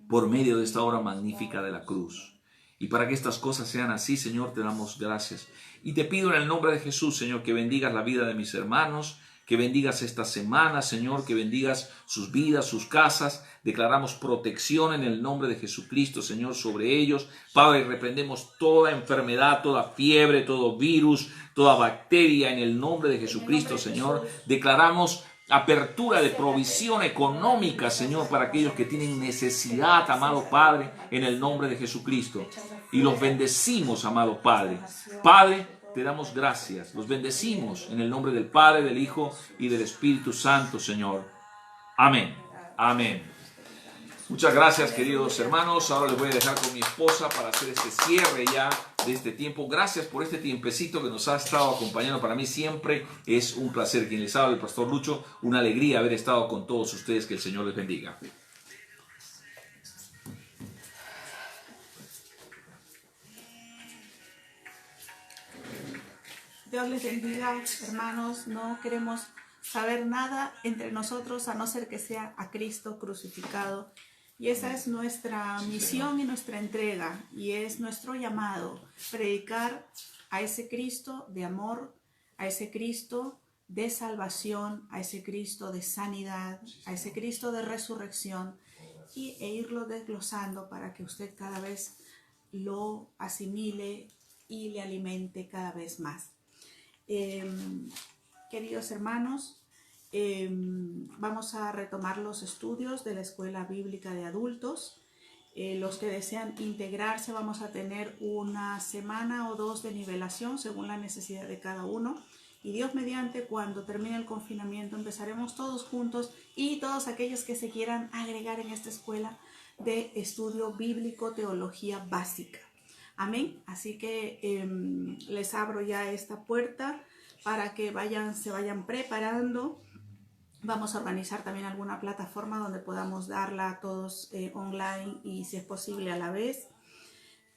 por medio de esta obra magnífica de la cruz. Y para que estas cosas sean así, Señor, te damos gracias. Y te pido en el nombre de Jesús, Señor, que bendigas la vida de mis hermanos, Que bendigas esta semana, Señor, que bendigas sus vidas, sus casas. Declaramos protección en el nombre de Jesucristo, Señor, sobre ellos. Padre, reprendemos toda enfermedad, toda fiebre, todo virus, toda bacteria en el nombre de Jesucristo, Señor. Declaramos apertura de provisión económica, Señor, para aquellos que tienen necesidad, amado Padre, en el nombre de Jesucristo. Y los bendecimos, amado Padre. Padre, te damos gracias, los bendecimos en el nombre del Padre, del Hijo y del Espíritu Santo, Señor. Amén. Amén. Muchas gracias, queridos hermanos. Ahora les voy a dejar con mi esposa para hacer este cierre ya de este tiempo. Gracias por este tiempecito que nos ha estado acompañando. Para mí siempre es un placer. Quien les habla, el Pastor Lucho, una alegría haber estado con todos ustedes. Que el Señor les bendiga. Dios les bendiga, hermanos. No queremos saber nada entre nosotros a no ser que sea a Cristo crucificado. Y esa es nuestra misión y nuestra entrega. Y es nuestro llamado, predicar a ese Cristo de amor, a ese Cristo de salvación, a ese Cristo de sanidad, a ese Cristo de resurrección, e irlo desglosando para que usted cada vez lo asimile y le alimente cada vez más. Queridos hermanos, vamos a retomar los estudios de la Escuela Bíblica de Adultos. Los que desean integrarse, vamos a tener una semana o dos de nivelación según la necesidad de cada uno. Y Dios mediante, cuando termine el confinamiento, empezaremos todos juntos, y todos aquellos que se quieran agregar en esta escuela de estudio bíblico, teología básica. Amén. Así que les abro ya esta puerta para que se vayan preparando. Vamos a organizar también alguna plataforma donde podamos darla a todos online y, si es posible, a la vez.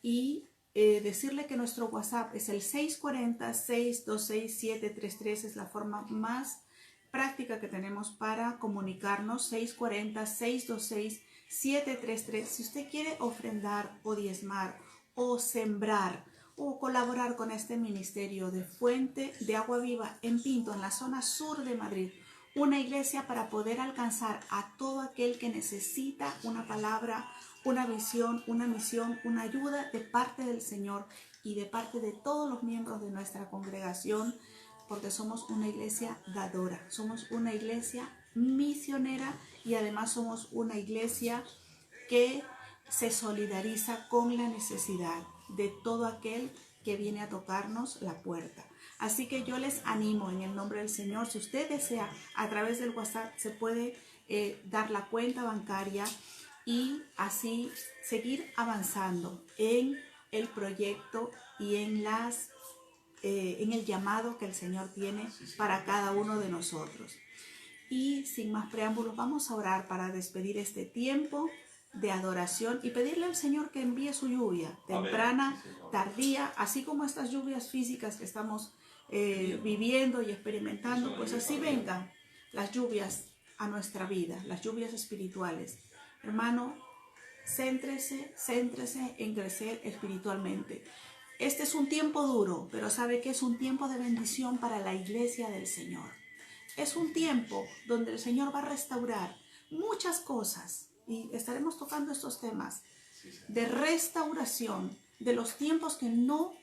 Y decirle que nuestro WhatsApp es el 640-626-733. Es la forma más práctica que tenemos para comunicarnos. 640-626-733. Si usted quiere ofrendar o diezmar o sembrar o colaborar con este ministerio de Fuente de Agua Viva en Pinto, en la zona sur de Madrid, una iglesia para poder alcanzar a todo aquel que necesita una palabra, una visión, una misión, una ayuda de parte del Señor y de parte de todos los miembros de nuestra congregación, porque somos una iglesia dadora, somos una iglesia misionera y además somos una iglesia que se solidariza con la necesidad de todo aquel que viene a tocarnos la puerta. Así que yo les animo en el nombre del Señor, si usted desea, a través del WhatsApp se puede dar la cuenta bancaria y así seguir avanzando en el proyecto y en el llamado que el Señor tiene para cada uno de nosotros. Y sin más preámbulos, vamos a orar para despedir este tiempo de adoración y pedirle al Señor que envíe su lluvia temprana, tardía, así como estas lluvias físicas que estamos viviendo y experimentando, pues así vengan las lluvias a nuestra vida, las lluvias espirituales. Hermano, céntrese en crecer espiritualmente. Este es un tiempo duro, pero sabe que es un tiempo de bendición para la iglesia del Señor. Es un tiempo donde el Señor va a restaurar muchas cosas. Y estaremos tocando estos temas de restauración de los tiempos que no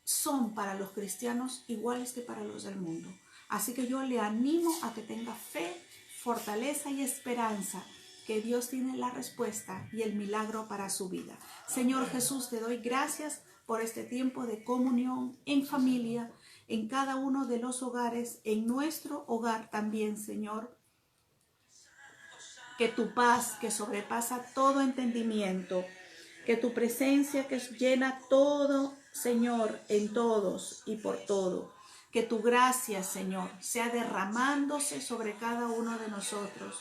son para los cristianos iguales que para los del mundo. Así que yo le animo a que tenga fe, fortaleza y esperanza, que Dios tiene la respuesta y el milagro para su vida. Señor Jesús, te doy gracias por este tiempo de comunión en familia, en cada uno de los hogares, en nuestro hogar también, Señor. Que tu paz, que sobrepasa todo entendimiento, que tu presencia que llena todo, Señor, en todos y por todo, que tu gracia, Señor, sea derramándose sobre cada uno de nosotros,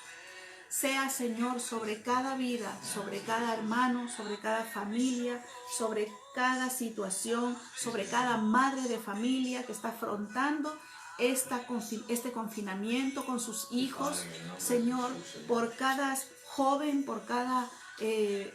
sea, Señor, sobre cada vida, sobre cada hermano, sobre cada familia, sobre cada situación, sobre cada madre de familia que está afrontando este confinamiento con sus hijos, Señor, por cada joven, por cada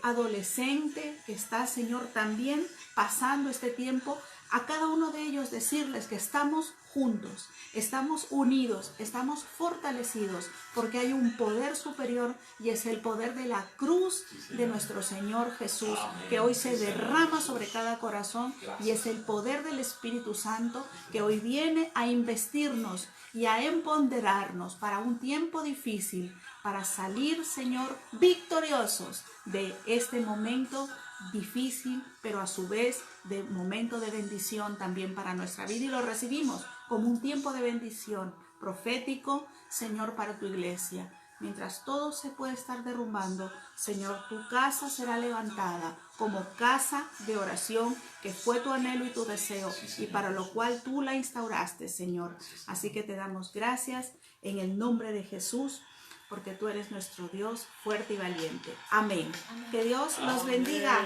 adolescente que está, Señor, también pasando este tiempo. A cada uno de ellos decirles que estamos juntos, estamos unidos, estamos fortalecidos, porque hay un poder superior y es el poder de la cruz de nuestro Señor Jesús, que hoy se derrama sobre cada corazón, y es el poder del Espíritu Santo que hoy viene a investirnos y a empoderarnos para un tiempo difícil, para salir, Señor, victoriosos de este momento difícil, pero a su vez de momento de bendición también para nuestra vida, y lo recibimos como un tiempo de bendición profético, Señor, para tu iglesia. Mientras todo se puede estar derrumbando, Señor, tu casa será levantada como casa de oración, que fue tu anhelo y tu deseo, y para lo cual tú la instauraste, Señor. Así que te damos gracias en el nombre de Jesús, porque tú eres nuestro Dios fuerte y valiente. Amén. Que Dios los bendiga.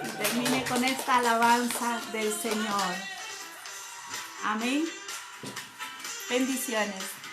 Y termine con esta alabanza del Señor. Amén. Bendiciones.